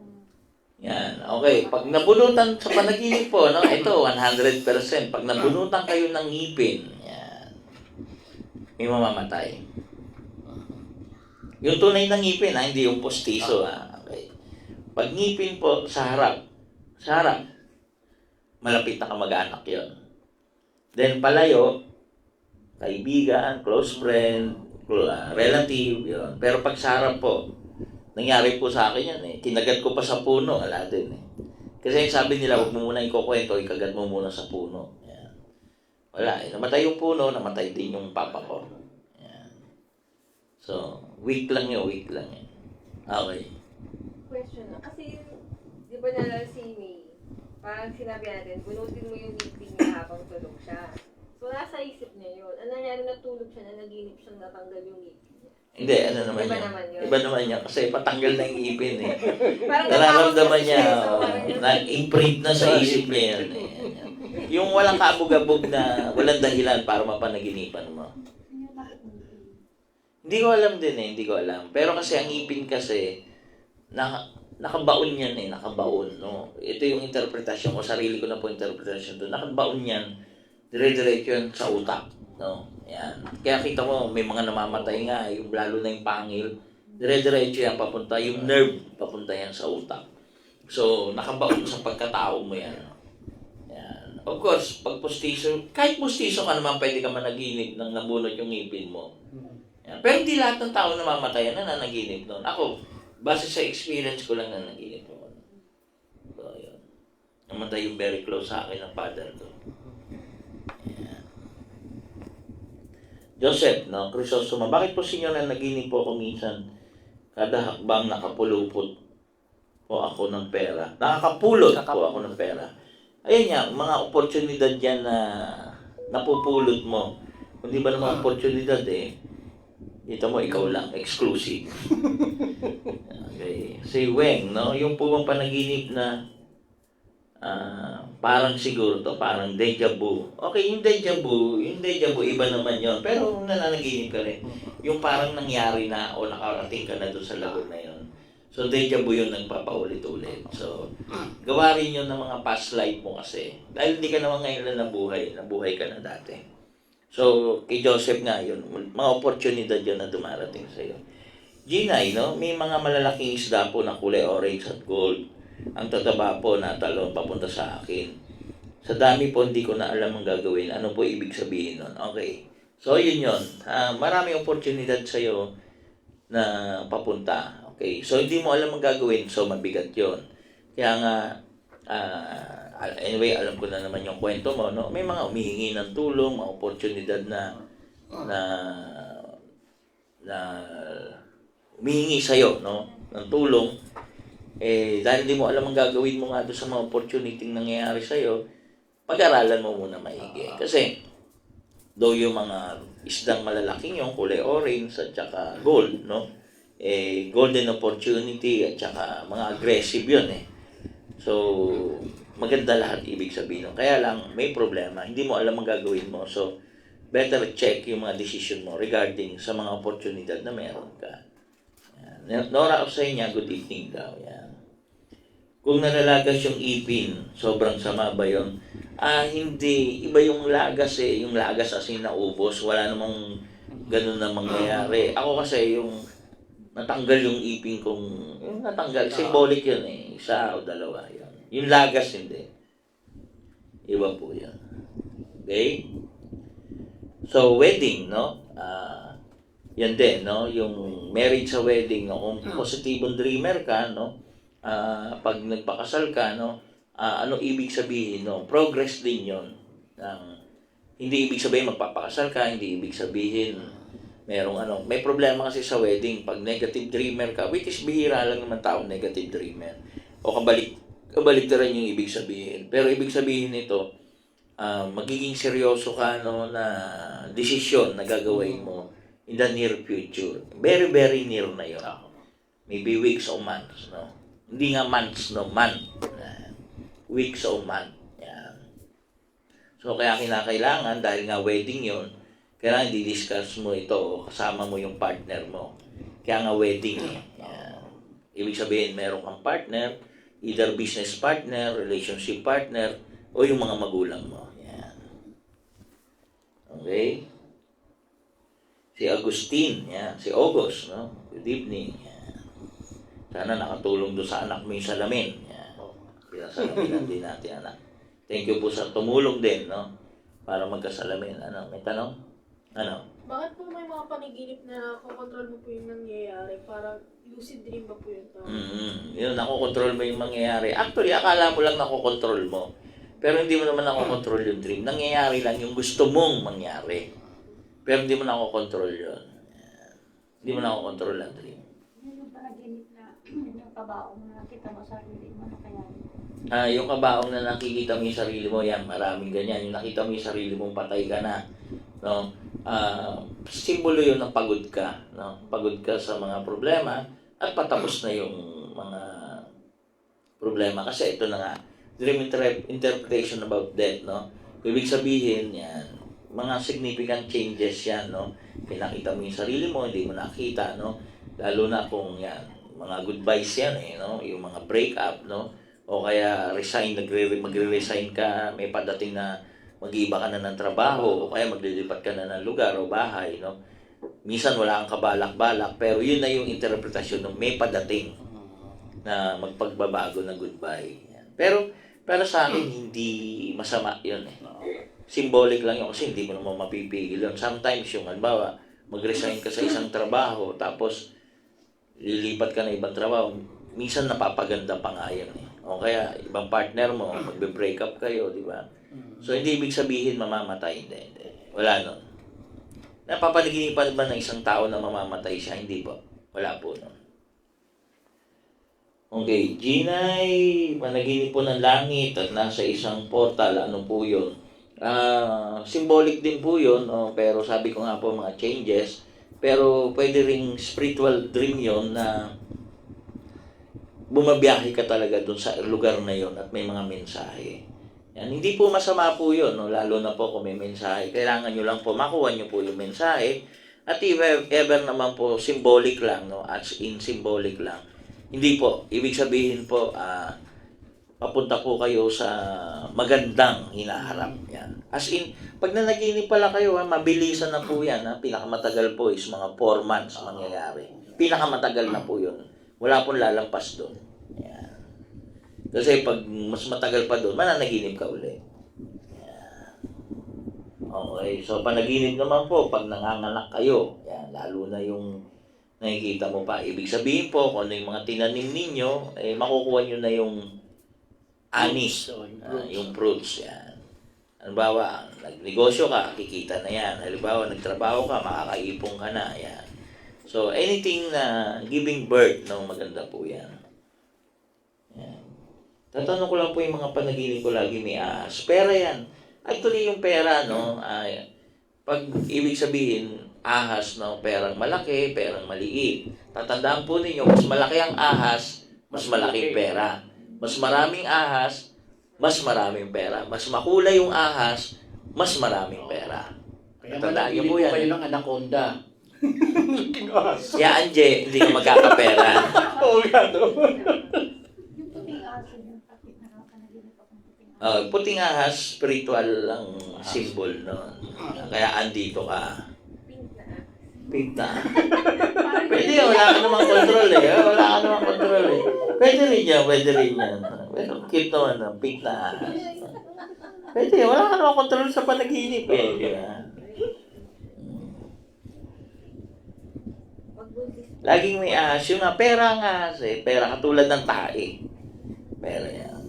Yan, okay. Pag nabunutan sa panaginip po, no? Ito, 100%. Pag nabunutan kayo ng ngipin, yan, may mamamatay. Yung tunay na ngipin, hindi yung postiso. Okay. Pag ngipin po, sa harap, malapit na kamag-anak yun. Then palayo, kaibigan, close friend, relative, yun. Pero pag sa harap po, nangyari po sa akin yan eh. Kinagat ko pa sa puno, ala din eh. Kasi sabi nila, huwag mo muna ikukwento, ikagat mo muna sa puno. Yan. Wala eh. Namatay yung puno, namatay din yung papa ko. Yan. So, weak lang yun. Okay. Question na. Kasi, di ba nalala si May, parang sinabi natin, bunutin mo yung ngipin niya habang tulog siya. So, nasa isip niya yun. Ano nangyari, natulog siya na naginip siyang natanggal yung ngipin niya. Hindi, ano naman Iba yan. naman yun. Iba naman yan kasi patanggal na yung ipin eh. Parang Nararamdaman natakot niya, kasi siya, so parang na-imprint na sa isip niya yan eh. Yung walang kabog-abog na walang dahilan para mapanaginipan mo. Hindi ko alam din eh, hindi ko alam. Pero kasi ang ipin kasi, nakabaon yan eh, nakabaon. No? Ito yung interpretasyon ko, sarili ko na po interpretasyon doon. Nakabaon yan, dire-diretso yan sa utak. No? Yan. Kaya kita mo, may mga namamatay nga, yung lalo na yung pangil, dire-diretso yan papunta, yung nerve papunta yan sa utak. So, nakabaon sa pagkatao mo yan. Yan. Of course, pag postiso, kahit postiso ka naman, pwede ka managinip nang nabunot yung ngipin mo. Yan. Pero hindi lahat ng tao namamatay na nanaginip noon. Ako, base sa experience ko lang nanaginip ako. So, yun. Namatay yung very close sa akin ng father ko. Joseph, no, Crisosoma, bakit po sinyo na naginip po ako minsan kada hakbang nakapulupot po ako ng pera? Nakakapulot po ako ng pera. Ayun nga, mga oportunidad yan na napupulot mo. Kung di ba naman oportunidad eh, dito mo ikaw lang, exclusive. Okay. Si Weng, no, yung po bang panaginip na parang siguro to, parang deja vu. Okay, yung deja vu, iba naman yon. Pero nananaginip ka rin. Yung parang nangyari na o nakarating ka na doon sa lagon na yon. So, deja vu yun nagpapaulit-ulit. So, gawa rin yun ng mga past life mo kasi. Dahil hindi ka naman ngayon na nabuhay ka na dati. So, kay Joseph nga yun, mga oportunidad yun na dumarating sa'yo. Ginay, no? May mga malalaking isda po na kulay orange at gold. Ang tataba po na talon papunta sa akin. Sa dami po, hindi ko na alam ang gagawin. Ano po ibig sabihin nun? Okay. So, yun yun. Maraming oportunidad sa'yo na papunta. Okay. So, hindi mo alam ang gagawin. So, mabigat yun. Kaya nga, anyway, alam ko na naman yung kwento mo, no? May mga humihingi ng tulong, mga oportunidad na humihingi sa'yo, no? Ng tulong. Dahil hindi mo alam ang gagawin mo nga doon sa mga opportunity nangyayari sa'yo, pag-aralan mo muna maigi. Kasi, though yung mga isdang malalaking yung kulay orange at saka gold, no? Golden opportunity at saka mga aggressive yun So, maganda lahat ibig sabihin. Kaya lang, may problema. Hindi mo alam ang gagawin mo. So, better check yung mga decision mo regarding sa mga oportunidad na meron ka. Yan. Nora Osenya, good evening daw. Yan. Kung nalalagas yung ipin, sobrang sama ba yun? Hindi. Iba yung lagas Yung lagas as in naubos. Wala namang ganun na mangyayari. Ako kasi yung natanggal yung ipin kong, yung natanggal, symbolic yun isa o dalawa yun. Yung lagas hindi. Iba po yun. Okay? So, wedding, no? Yan din, no? Yung marriage sa wedding, no? Kung positibong dreamer ka, no? Pag nagpakasal ka, no? Ano ibig sabihin, no? Progress din yun. Hindi ibig sabihin magpapakasal ka, hindi ibig sabihin may problema kasi sa wedding pag negative dreamer ka, which is bihira lang naman tao negative dreamer. O kabaliktaran yung ibig sabihin. Pero ibig sabihin nito, magiging seryoso ka na desisyon na gagawin mo in the near future. Very, very near na yun. Maybe weeks or months, no? Hindi nga months, no? Month. Weeks or month. Yan. So, kaya kinakailangan, dahil nga wedding yun, kailangan di-discuss mo ito o kasama mo yung partner mo. Kaya nga wedding Yan. Ibig sabihin, meron kang partner, either business partner, relationship partner, o yung mga magulang mo. Yan. Okay? Si Agustin, yan. Si August, no? Good evening. Yan. Sana nakatulong doon sa anak mo yung salamin. Yan. Pinasalamin din natin, anak. Thank you po sa tumulong din, no? Para magkasalamin. May tanong? Bakit po may mga panaginip na nakokontrol mo po yung nangyayari? Parang lucid dream ba po yun? Yun, nakokontrol mo yung mangyayari. Actually, akala mo lang nakokontrol mo. Pero hindi mo naman nakokontrol yung dream. Nangyayari lang yung gusto mong mangyari. Pero hindi mo nakokontrol yun. Hindi mo nakokontrol ang dream. Yung panaginip na yung kabaong na nakita mo sa sarili mo na kaya Yung kabaong na nakikita mo yung sarili mo, yan, maraming ganyan. Yung nakita mo yung sarili mong patay ka na. No? Simbolo yun ng pagod ka. No? Pagod ka sa mga problema at patapos na yung mga problema. Kasi ito na nga, dream interpretation about death. No? Ibig sabihin, yan, mga significant changes yan. No? Pinakita mo yung sarili mo, hindi mo nakita. No? Lalo na kung yan, mga goodbyes yan. No? Yung mga breakup. No? O kaya magre-resign ka, may padating na mag-iiba ka na ng trabaho, o kaya maglilipat ka na ng lugar o bahay, no? Minsan wala kang kabalak-balak, pero yun na yung interpretasyon ng may padating na magpagbabago na goodbye. Yan. Pero sa akin, hindi masama yun Symbolic lang yun kasi hindi mo naman mapipigil yun. Sometimes yung, halimbawa, mag-resign ka sa isang trabaho, tapos lilipat ka na ibang trabaho, minsan napapaganda pa nga yan O kaya, ibang partner mo, magbe-break up kayo, di ba? So, hindi ibig sabihin mamamatay. Hindi. Wala nun. Napapanaginipan ba ng isang tao na mamamatay siya? Hindi po. Wala po nun. Okay. Ginay, panaginip po ng langit at nasa isang portal. Ano po yun? Symbolic din po yun. Pero sabi ko nga po, mga changes. Pero pwede ring spiritual dream yun na bumabiyahe ka talaga doon sa lugar na yon at may mga mensahe. Yan, hindi po masama po yun, no? Lalo na po kung may mensahe. Kailangan nyo lang po makuha nyo po yung mensahe. At if ever naman po, symbolic lang, no? As in symbolic lang. Hindi po. Ibig sabihin po, papunta po kayo sa magandang hinaharap. Yan. As in, pag nanaginip pala kayo, mabilisan na po yan. Pinakamatagal po is mga 4 months mangyayari. Pinakamatagal na po yun. Wala pong lalampas doon. Yan. Kasi pag mas matagal pa doon, mananaginip ka ulit. Yan. Okay, so panaginip naman po, pag nanganganak kayo, yan, lalo na yung nakikita mo pa. Ibig sabihin po, kung ano yung mga tinanim ninyo, makukuha nyo na yung anis, yung fruits. Yan. Halimbawa, nagnegosyo ka, kikita na yan. Halimbawa, nagtrabaho ka, makakaipong ka na. Yan. So, anything na giving birth, no, maganda po yan. Yan. Tatanong ko lang po yung mga panaginip ko lagi may ahas. Pera yan. Actually, yung pera, no, pag ibig sabihin, ahas, no, perang malaki, perang maliit. Tatandaan po ninyo, mas malaki ang ahas, mas malaking pera. Mas maraming ahas, mas maraming pera. Mas makulay yung ahas, mas maraming pera. Kaya Tatandaan niyo managilip po po yan. kayo ng anaconda. Ya, Anje, hindi ka magkakapera. Oo nga, no? Yung puting aso yung kapit na nakakanaginip akong puting aso. Puting ahas, spiritual ang symbol, no? Kaya andito ka. Pink na. Pinta. Pwede yan, wala ka namang control eh. Wala ka namang control eh. Pwede rin yan, pwede rin yan. Pero cute naman ang pink na ahas. Pwede, wala ka namang control sa panaginip eh. Di ba? Laging may ahas. Yung nga, pera ang ahas eh. Pera katulad ng tae. Pera yan.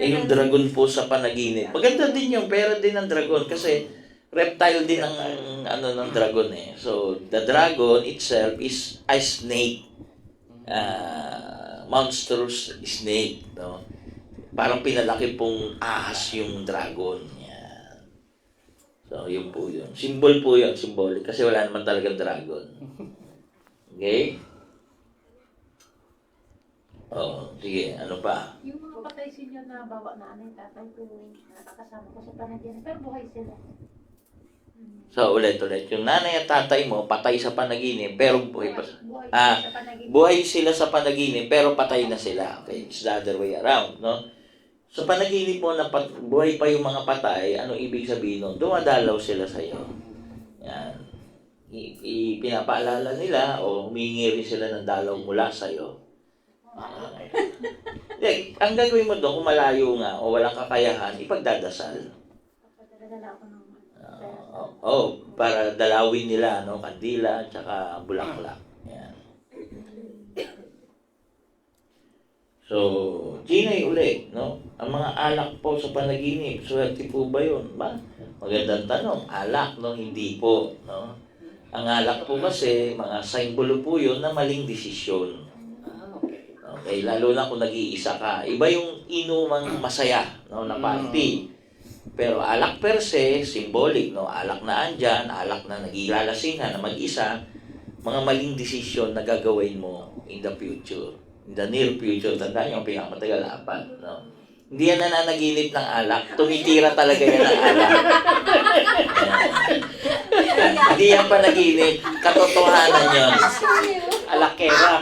Yung dragon po sa panaginip. Maganda din yung pera din ng dragon kasi reptile din ang ng dragon eh. So, the dragon itself is a snake. Monstrous snake, no? Parang pinalaki pong ahas yung dragon. Yan. So, yun po yun. Symbol po yun, symbolic. Kasi wala naman talagang dragon. Okay? Oh, sige. Ano pa? Yung mga patay senior na bawa na ano yung tatay ko, nakakasama ko sa panaginip, pero buhay sila. So, ulit. Yung nanay at tatay mo, patay sa panaginip, pero buhay pa. Buhay Ah, sa panaginip. Buhay sila sa panaginip, pero patay na sila. Okay, it's the other way around, no? Sa panaginip mo na buhay pa yung mga patay, ano ibig sabihin nun? Dumadalaw sila sa iyo. Yan. Pinapaalala nila o humingi rin sila ng dalaw mula sa iyo. Ang gagawin mo doon, kung malayo nga o walang kakayahan, ipagdadasal. Papadala ako ng Para dalawin nila, no, kandila at saka bulaklak. Yan. So, Ginay uli, no? Ang mga alak po sa panaginip, swerte po ba yun? Magandang tanong. Alak, no? Hindi po, no? Ang alak po kasi, mga simbolo po yun na maling desisyon. Okay, lalo na kung nag-iisa ka. Iba yung inumang masaya, no, na party. Pero alak per se, symbolic, no? Alak na andyan, alak na nag-ilalasingan na mag-isa, mga maling desisyon na gagawin mo in the future. In the near future, tandaan yung pinakamatagal, 4, no? Hindi yan nananaginip ng alak, tumitira talaga yan ng alak. Hindi yan panaginip, katotohanan yun. Alakera.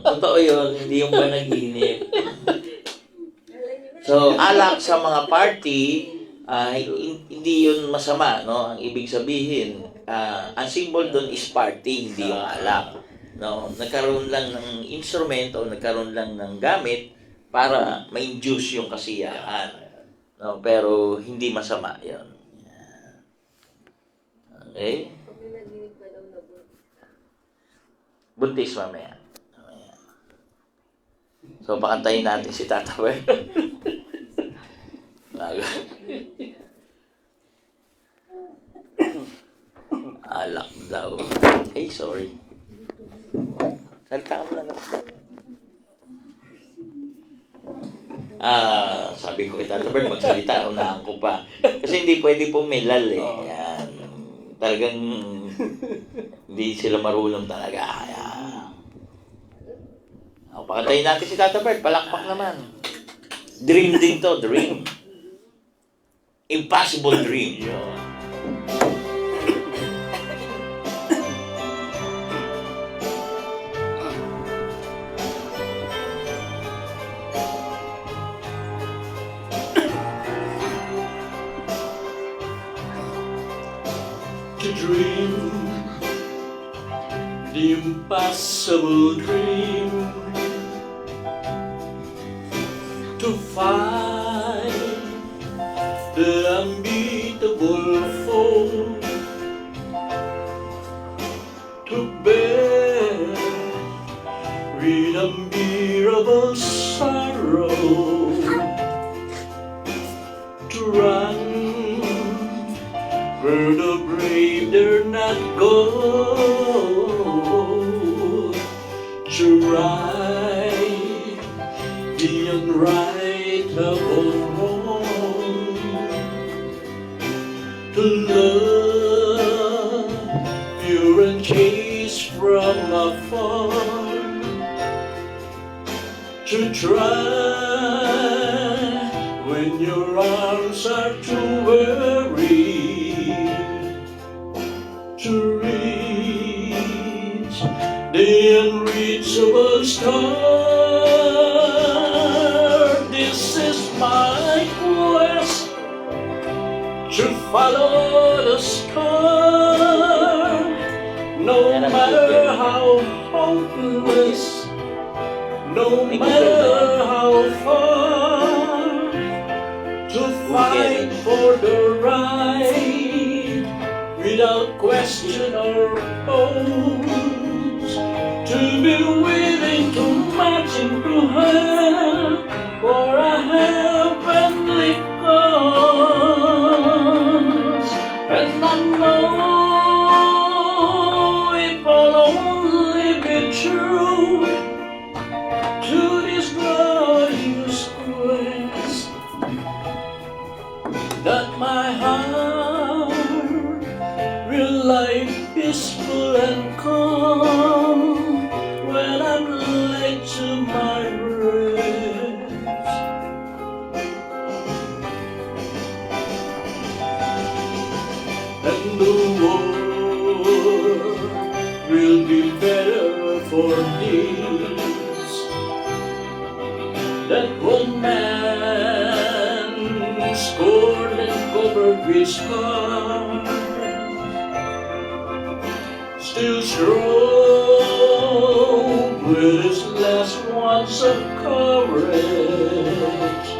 Totoo yun, hindi yung panaginip. So, alak sa mga party, hindi yun masama, no? Ang ibig sabihin, ang symbol doon is party, hindi yung alak. No? Nagkaroon lang ng instrument o nagkaroon lang ng gamit para ma-induce yung kasiyahan. No? Pero hindi masama yun. Okay? Buntis mamaya. So, pakantayin natin si Tata Ber. Alak daw. Hey, sorry. Salta ka na lang. Sabi ko kay Tata Ber, magsalita, unahan ko pa. Kasi hindi pwede pumilal eh. Yan. talagang hindi sila marunong talaga. Kaya, pakatayin natin si Tata Bert, palakpak naman. Dream din to, dream. Impossible dream. Yun. To dream the impossible dream, to find the unbeatable foe, to bear with unbearable sorrow, to run where the brave dare not go, to right the unrightable wrong, to love pure and chaste from afar, to try when your arms are too weary, to reach the unreachable star. This is my quest, to follow the star, no matter how hopeless, no matter how far, to fight for the right without question or pose, to be willing to march into hell for a heavenly cause. And I know it will only be true to this glorious quest that my heart will lie peaceful and calm when I'm laid to my rest. And the world will be better for this, that one man scorned and covered with scars, still strong with his last ounce of courage,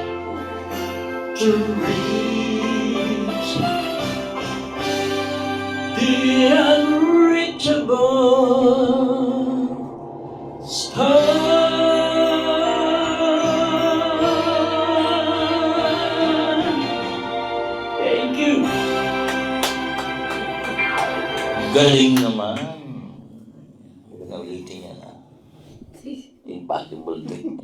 to reach the unreachable star. Thank you. Galing naman. Ulitin niya na. Impossible dream.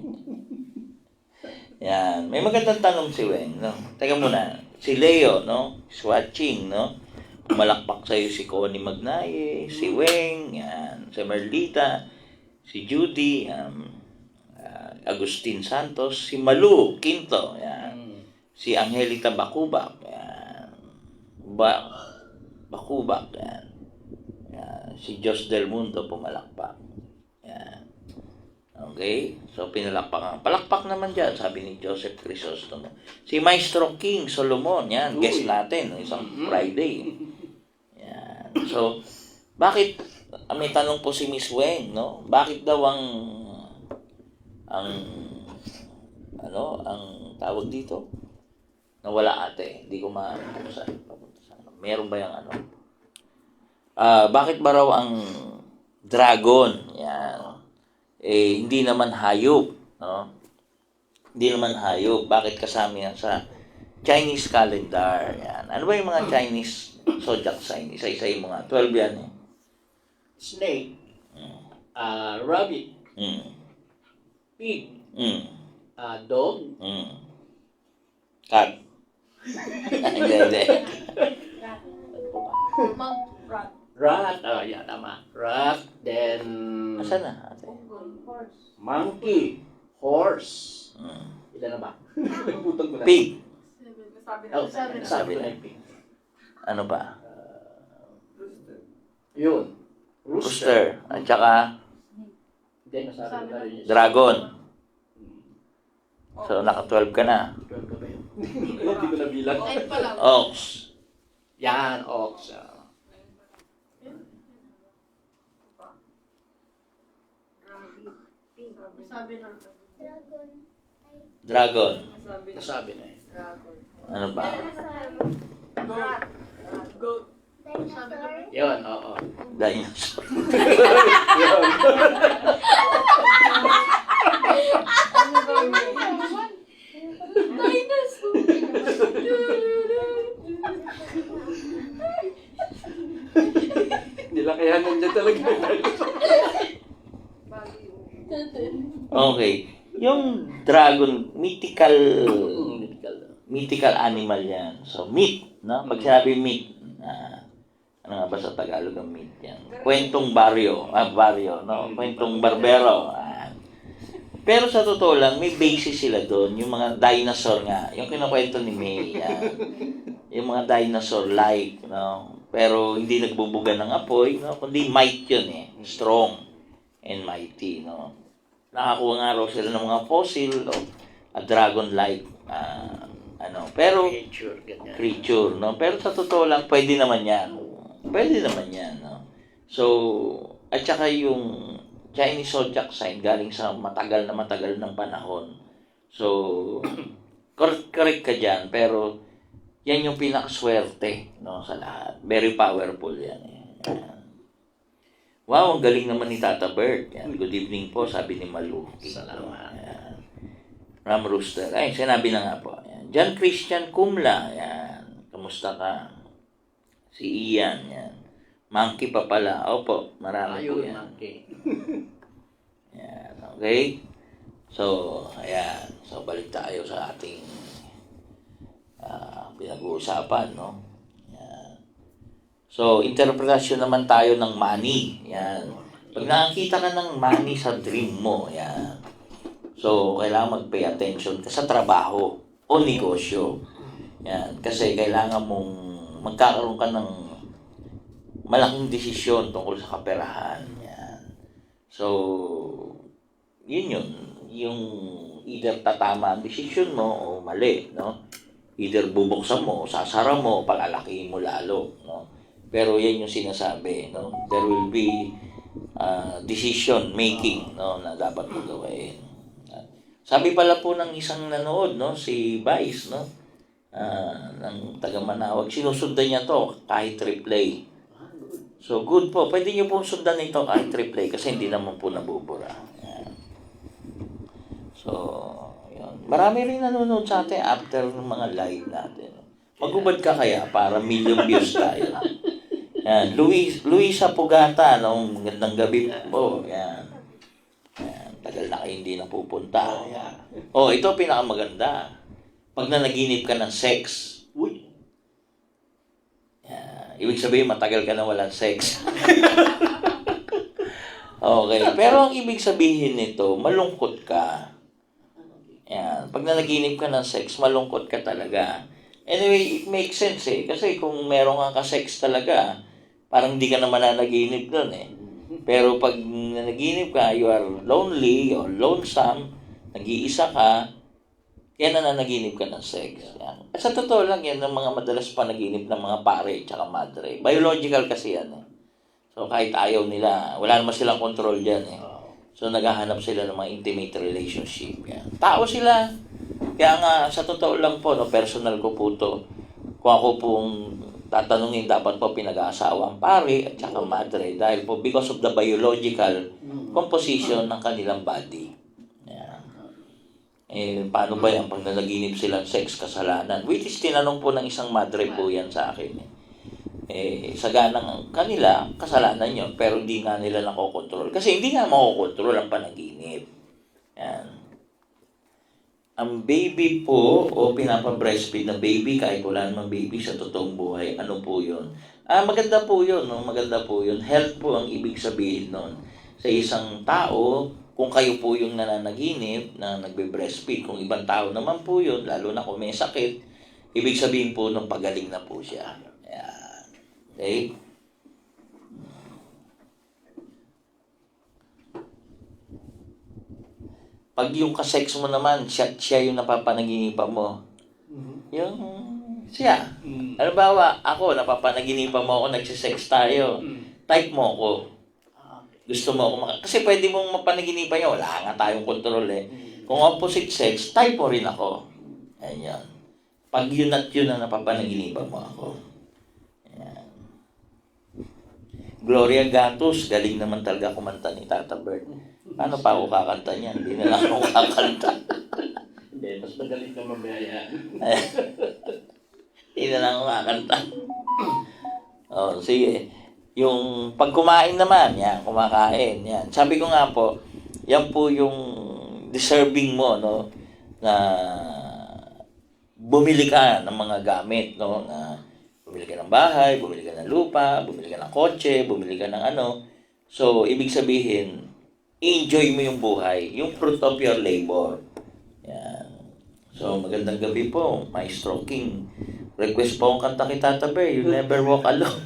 Yan. May magandang tanong si Weng, no? Teka muna. Si Leo, no? Is watching, no? Pumalakpak sa'yo si Connie Magnaye, si Weng, yan. Si Merlita, si Judy, Agustin Santos, si Malu Quinto, yan. Si Angelita Bakubak, yan. Bakubak, yan. Si Jos Del Mundo pumalakpak. Yan. Okay? So, pinalakpakan. Palakpak naman dyan, sabi ni Joseph Crisostomo. Si Maestro King Solomon, yan. Guest natin, isang Friday. Yan. So, bakit, may tanong po si Miss Weng, no? Bakit daw ang tawag dito? Nawala ate. Hindi ko maano sa meron ba yung ano? Bakit ba raw ang dragon, yan, hindi naman hayop, no? Hindi naman hayop. Bakit kasama yan sa Chinese calendar? Yan. Ano ba yung mga Chinese zodiac sign? Isa-isa yung mga 12 yan eh. Snake, rabbit, pig, dog, Cat. Hindi. Rat. Rat, yeah, tama. Rat, then Asan na? Ate? monkey, horse. Mm. Ilan na ba? Nagutang ko na. Pig. Nasabi na. Oh, sabi ko na yung pig. Ano ba? Yun. Rooster. At saka Hindi, nasabi ko na rin yun. dragon. So, naka-12 ka na. 12 ka ba yun? Hindi ko nabilang. Ox. Yan, ox. Sabi na. Dragon. Nasabi na eh. Ano ba? Goat. Yun, oo. Dinosaur. Nilakayanan niya talaga. Okay. Yung dragon, mythical animal yan. So, myth, no? Pag sinabi myth, ano nga ba sa Tagalog ang myth yan? Kwentong baryo, no? Kwentong barbero. Pero sa totoo lang, may basis sila doon. Yung mga dinosaur nga, yung kinukwento ni May, yung mga dinosaur-like, no? Pero hindi nagbubuga ng apoy, no? Kundi might yun eh. Strong and mighty, no? Nakakuha nga raw sila ng mga fossil o a dragon-like pero Creature, ganyan. creature, no? Pero sa totoo lang, pwede naman yan. Pwede naman yan, no? So, at saka yung Chinese zodiac sign galing sa matagal ng panahon. So, correct ka dyan, pero yan yung pinakaswerte, no, sa lahat. Very powerful yan. Yan. Wow, ang galing naman ni Tata Bert. Yan. Good evening po, sabi ni Malu. Salamat. Yan. Ram Rooster. Ay, sinabi na nga po. Yan. John Christian Kumla. Yan. Kamusta ka? Si Ian. Yan. Monkey pa pala. Opo, marami po Ayun, yan. monkey. Yan. Okay? So, ayan. So, balik tayo sa ating pinag-uusapan, no? So, interpretasyon naman tayo ng money. Yan. Pag nakakita ka ng money sa dream mo, yan. So, kailangan mag-pay attention ka sa trabaho o negosyo. Yan. Kasi kailangan mong magkakaroon ka ng malaking desisyon tungkol sa kaperahan. Yan. So, yun. Yung either tatama ang desisyon mo o mali, no? Either bubuksan mo o sasara mo o palalakihin mo lalo, no? Pero yan yung sinasabi, no? There will be decision making, no, na dapat mo gawin. Sabi pala po ng isang nanood, no, si Vice, no, ng taga Manawag, sinusundan niya to kahit replay. So good po, pwede niyo pong sundan ito kahit replay kasi hindi naman po nabubura. Yan. So, yun. Marami rin nanonood sa atin after ng mga live natin. Magubad ka kaya para million views tayo. Yan, Luisa Pugata, noong magandang gabi po. Yan. Tagal na kayo hindi napupunta. Yan. Oh, ito pinakamaganda. Pag nanaginip ka ng sex, uy. Yan. Ibig sabihin, matagal ka na walang sex. Okay. Pero ang ibig sabihin nito, malungkot ka. Yan. Pag nanaginip ka ng sex, malungkot ka talaga. Anyway, it makes sense eh. Kasi kung meron kang ka-sex talaga, parang hindi ka naman nanaginip doon eh. Pero pag nanaginip ka, you are lonely or lonesome, nag-iisa ka, kaya nananaginip ka ng sex. Yan. At sa totoo lang yan, ang mga madalas panaginip ng mga pare at madre. Biological kasi yan eh. So kahit ayaw nila, wala naman silang control dyan eh. So naghahanap sila ng mga intimate relationship. Yan. Tao sila. Kaya nga, sa totoo lang po, no, personal ko po to, kung ako pong tatanungin, dapat po pinag-aasawa ang pare at saka madre dahil po because of the biological composition ng kanilang body. Yan. Eh, paano ba yan pag nanaginip silang sex, kasalanan? Which is tinanong po ng isang madre po yan sa akin. Sa ganang kanila, kasalanan yun, pero hindi nga nila nakokontrol. Kasi hindi nga makokontrol ang panaginip. Yan. Ang baby po o pinapa-breastfeed na baby kahit wala namang baby sa totoong buhay, ano po yun? Maganda po yun, no? Maganda po yun. Health po ang ibig sabihin nun. Sa isang tao, kung kayo po yung nananaginip na nagbe-breastfeed, kung ibang tao naman po yun, lalo na kung may sakit, ibig sabihin po nung pagaling na po siya. Ayan. Okay? Pag yung kasex mo naman, siya yung napapanaginipan mo. Yung siya. Halimbawa, ako, napapanaginipan mo ako, nagsisex tayo. Type mo ako. Gusto mo ako kasi pwede mong mapanaginipan niya, wala nga tayong kontrol eh. Kung opposite sex, type mo rin ako. Ayan. Pag yun at yun ang napapanaginipan mo ako. Ayan. Gloria Gatos, galing naman talaga kumanta ni Tata Bert. Paano pa ako kakanta niyan? Hindi na lang ako kakanta. Hindi, mas magaling ka mamaya. Hindi na lang ako kakanta. Oh, sige. Yung pag kumain naman, yan, kumakain, yan. Sabi ko nga po, yan po yung deserving mo, no, na bumili ka ng mga gamit, no, na bumili ka ng bahay, bumili ka ng lupa, bumili ka ng kotse, bumili ka ng ano. So, ibig sabihin, enjoy mo yung buhay, yung fruit of your labor. Yan. So, magandang gabi po, Maestro King. Request po ang kanta kay Tata Bear, You Never Walk Alone.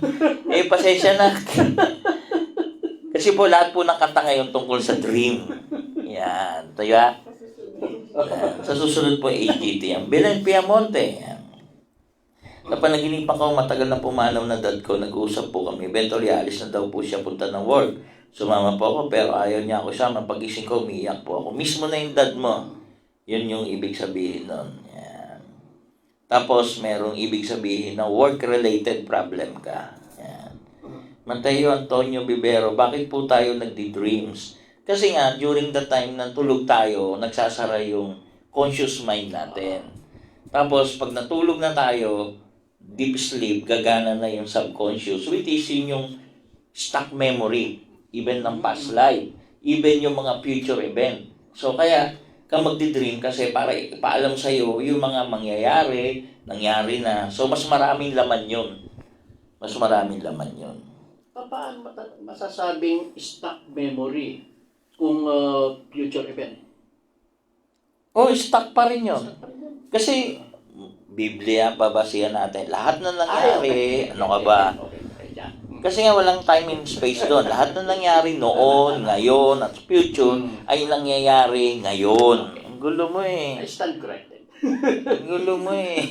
Pasensya na. Kasi po lahat po ng kanta ngayon tungkol sa dream. Yan. Tayo ha? Yan. Sa susunod po, AGT. Yan. Belen Piamonte. Yan. Napanaginipan ko, matagal na pumanaw na dad ko. Nag-uusap po kami. Eventually, alis na daw po siya punta ng work. Sumama po ako, pero ayaw niya ako sama. Pag-gising ko, umiiyak po ako. Mismo na yung dad mo. Yun yung ibig sabihin nun. Yan. Tapos, merong ibig sabihin na work-related problem ka. Yan. Mantayo Antonio Bibero, bakit po tayo nagdi-dreams? Kasi nga, during the time na tulog tayo, nagsasara yung conscious mind natin. Tapos, pag natulog na tayo, deep sleep, gagana na yung subconscious, which is yung stuck memory, even ng past life, even yung mga future event. So, kaya, ka magdi-dream kasi para ipaalam sa'yo yung mga mangyayari, nangyari na. So, mas maraming laman yun. Mas maraming laman yun. Paano masasabing stuck memory kung future event? Stuck pa rin yun. Kasi, Biblia, babasihan natin. Lahat na nangyari, ano ka ba? Kasi nga walang time and space doon. Lahat na nangyari noon, ngayon, at future ay nangyayari ngayon. Ang gulo mo eh. I stand corrected. Ang gulo mo eh.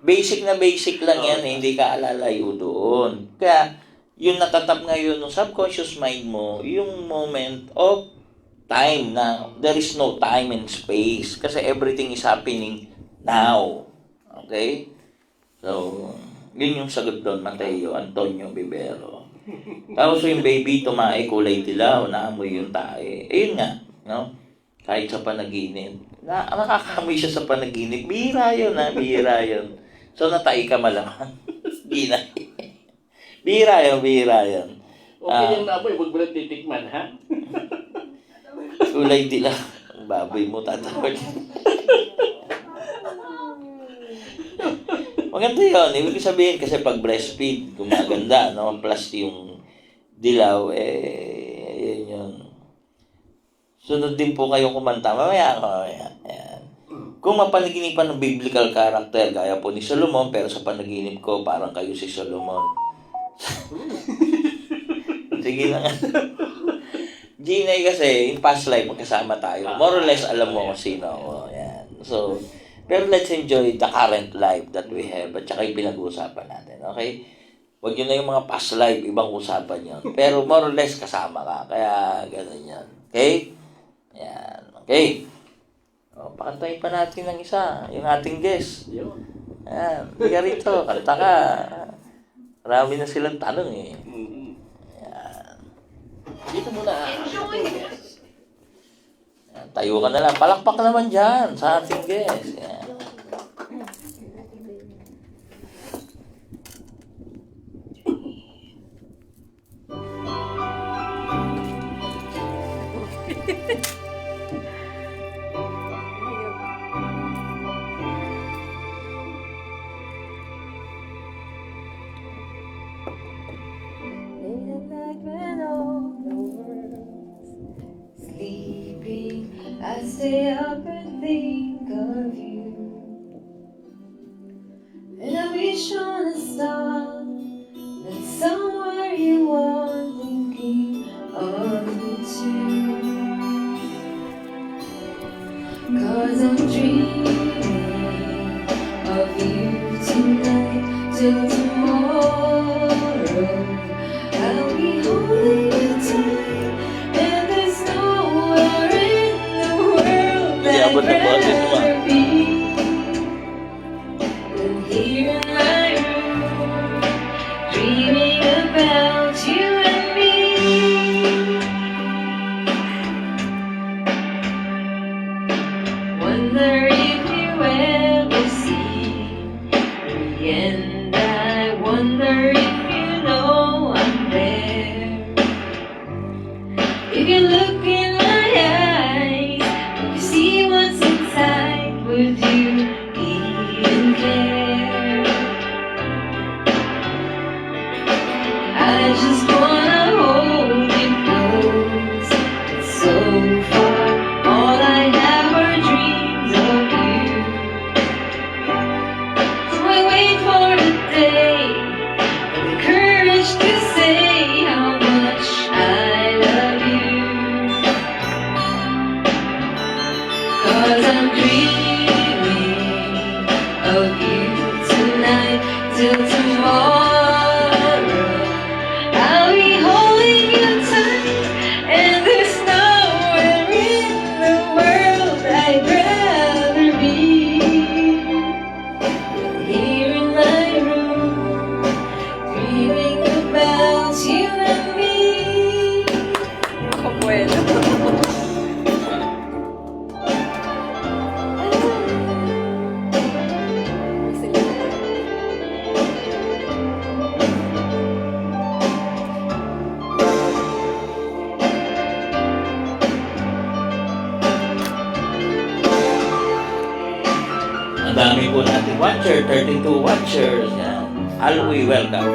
Basic na basic lang yan eh. Hindi ka alalayo doon. Kaya, yung natatap ngayon ng subconscious mind mo, yung moment of time na there is no time and space. Kasi everything is happening now. Okay? So, yun yung sagot doon, Mateo Antonio Bibero. Tapos yung baby, tumae, kulay dilaw, naamoy yung tae. Yun nga, no? Kahit sa panaginip. Nakakamoy siya sa panaginip. Bihira yun, ha? Bihira yun. So, natai ka malaman. Gina. Bihira yun. Okay yung naamoy, huwag mo lang titikman, ha? Kulay dilaw. Ang baboy mo, tatawag. Maganda yun. Ibig sabihin kasi pag breastfeed, gumaganda, no? Plus yung dilaw, yun yun. Sunod din po kayong kumanta. Mamaya. Ayan. Kung mapanaginipan ng biblical character, gaya po ni Solomon, pero sa panaginip ko, parang kayo si Solomon. Sige na nga. Ginay kasi, in past life, magkasama tayo. More or less, alam mo kung sino ako. Ayan. So, pero let's enjoy the current life that we have at saka yung pinag-uusapan natin, okay? Huwag yun na yung mga past life, ibang usapan yun. Pero more or less kasama ka, kaya gano'n yan. Okay? Yan, okay. O, pakantayin pa natin ng isa, yung ating guest. Yun. Yan, hindi ka rito, kanta ka. Marami na silang tanong eh. Yan. Dito muna. Yan, tayo ka na lang. Palakpak naman dyan sa ating guest. Yan. stay up and think of you. And I wish on a star that somewhere you are thinking of me too. 'Cause I'm dreaming of you tonight till tomorrow. I'll be holding you tight, and there's nowhere in the world Yeah, I'd but the bus is rather be than here in my room, dreaming about you and me. Wonder if you ever see me, and I wonder if you know I'm there. If you look in my eyes, if you see what's inside, would you even care? I just wanna hold you close. It's so far, all I have are dreams of you. So I wait for the day and the courage to say how much I love you. 'Cause I'm dreaming of you tonight till tomorrow. I'll be holding you tight, and there's nowhere in the world I'd rather be than here in my room, dreaming about you and me. Kabuelo. Ang dami po nating watcher, 32 watchers. Yan. Alwi, welcome.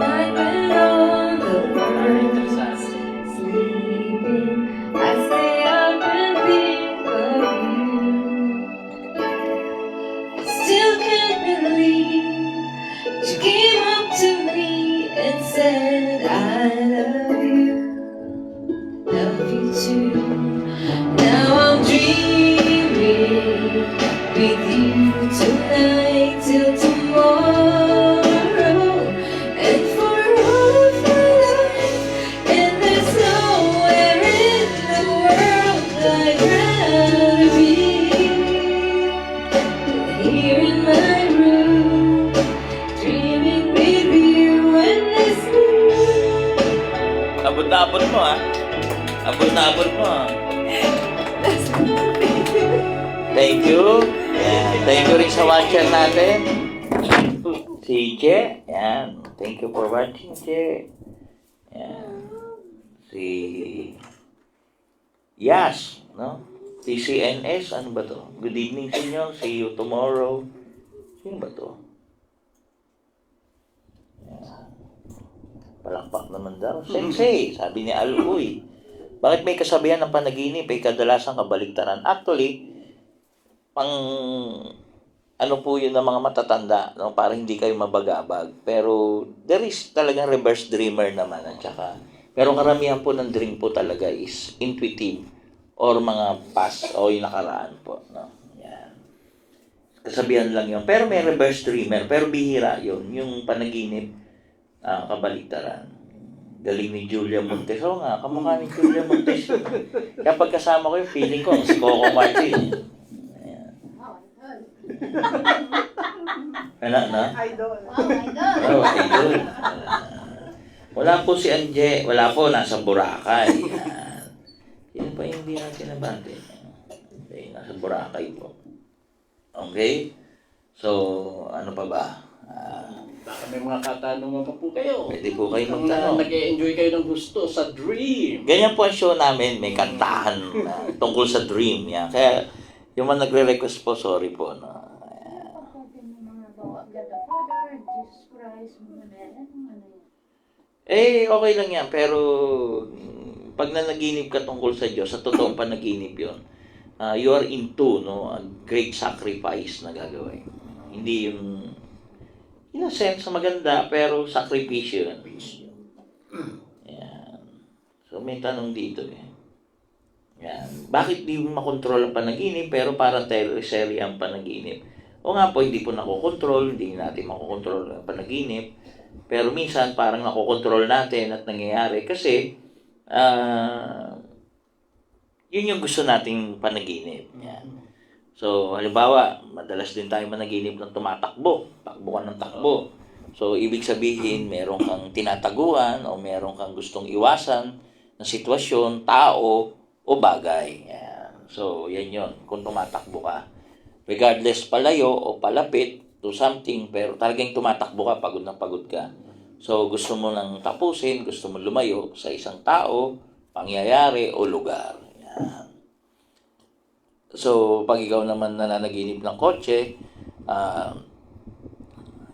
Night when all the world is sleeping, I stay up and think of you. Still can't believe you came up to me and said I love you too. Now I'm dreaming with you tonight till tomorrow, and for all of my life. And there's nowhere in the world I'd rather be than here in my room, dreaming with you endlessly. Abot na abot mo, ha? Abot na abot mo, ha? Thank you. Yan. Thank you rin sa watcher natin. Si Je. Yan. Thank you for watching, Je. Yan. Si Yas. No? Si CNS. Ano ba to? Good evening sa inyo. See you tomorrow. Sino ba to? Yan. Palakpak naman daw. Sensei. Sabi ni Aluy. Bakit may kasabihan ng panaginip ay kadalasang kabaligtaran? Actually, pang ano po yun ng mga matatanda, no? Para hindi kayo mabagabag. Pero there is talagang reverse dreamer naman. At saka, pero karamihan po ng dream po talaga is intuitive or mga past o yung nakaraan po. No? Yan. Kasabihan lang yun. Pero may reverse dreamer. Pero bihira yun. Yung panaginip, kabaligtaran. Galing ni Julia Montes. Oo nga, kamukha ni Julia Montes. Kaya pagkasama ko yung feeling ko, si Coco Martin. Ayan. Ano, no? Idol. Oh, idol. Wala po si Anje. Wala po, nasa Boracay. Ayan. Yun pa yung hindi natin nabante. Okay, nasa Boracay po. Okay? So, ano pa ba? Baka may mga katanungan pa po kayo. Pwede po kayo Kung magtanong. nag-e-enjoy kayo ng gusto sa dream. Ganyan po ang show namin, may kantahan tungkol sa dream. Yan. Kaya yung mga nagre-request po, sorry po. No? Pwede mo mga bawa, God the Father, Jesus Christ, mga ano yun. Okay lang yan. Pero pag nanaginip ka tungkol sa Diyos, sa totoong panaginip yun, you are into, no, a great sacrifice na gagawin. Hindi yung, in a sense, maganda, pero sakripisyo yun. Yan. So, may tanong dito eh. Yan. Bakit di mo makontrol ang panaginip, pero parang teleserye ang panaginip? O nga po, hindi po nakokontrol, hindi natin makokontrol ang panaginip, pero minsan parang nakokontrol natin at nangyayari kasi yun yung gusto nating panaginip. Yan. So, halimbawa, madalas din tayo managinip ng tumatakbo. Takbo ka ng takbo. So, ibig sabihin, meron kang tinataguan o meron kang gustong iwasan na sitwasyon, tao, o bagay. Yan. So, yan yun. Kung tumatakbo ka. Regardless palayo o palapit to something, pero talagang tumatakbo ka, pagod na pagod ka. So, gusto mo nang tapusin, gusto mo lumayo sa isang tao, pangyayari, o lugar. Yan. So, pag ikaw naman nananaginip ng kotse,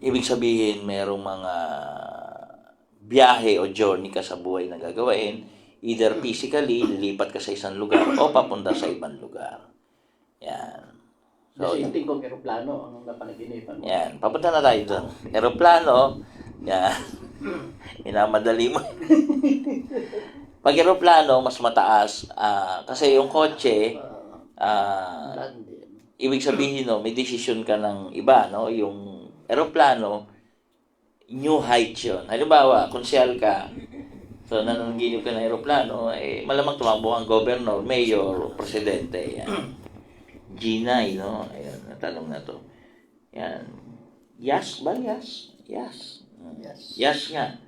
ibig sabihin merong mga biyahe o journey ka sa buhay na gagawin, either physically, lilipat ka sa isang lugar o papunta sa ibang lugar. Yan. So, Kasi yung tingkong aeroplano ang napanaginipan mo. yan. Papunta na tayo doon. Aeroplano, yan. Minamadali mo. Pag aeroplano, mas mataas. Kasi yung kotse, ibig sabihin, no, may decision ka ng iba, no? Yung aeroplano, new height yun. Halimbawa, konsyal ka, so nananaginip ka ng aeroplano, malamang tumakbo ang governor, mayor, presidente. Yan. G9, no? Ayan, natanong na to. Yan. Yes ba? Yes. Yes. Yes nga.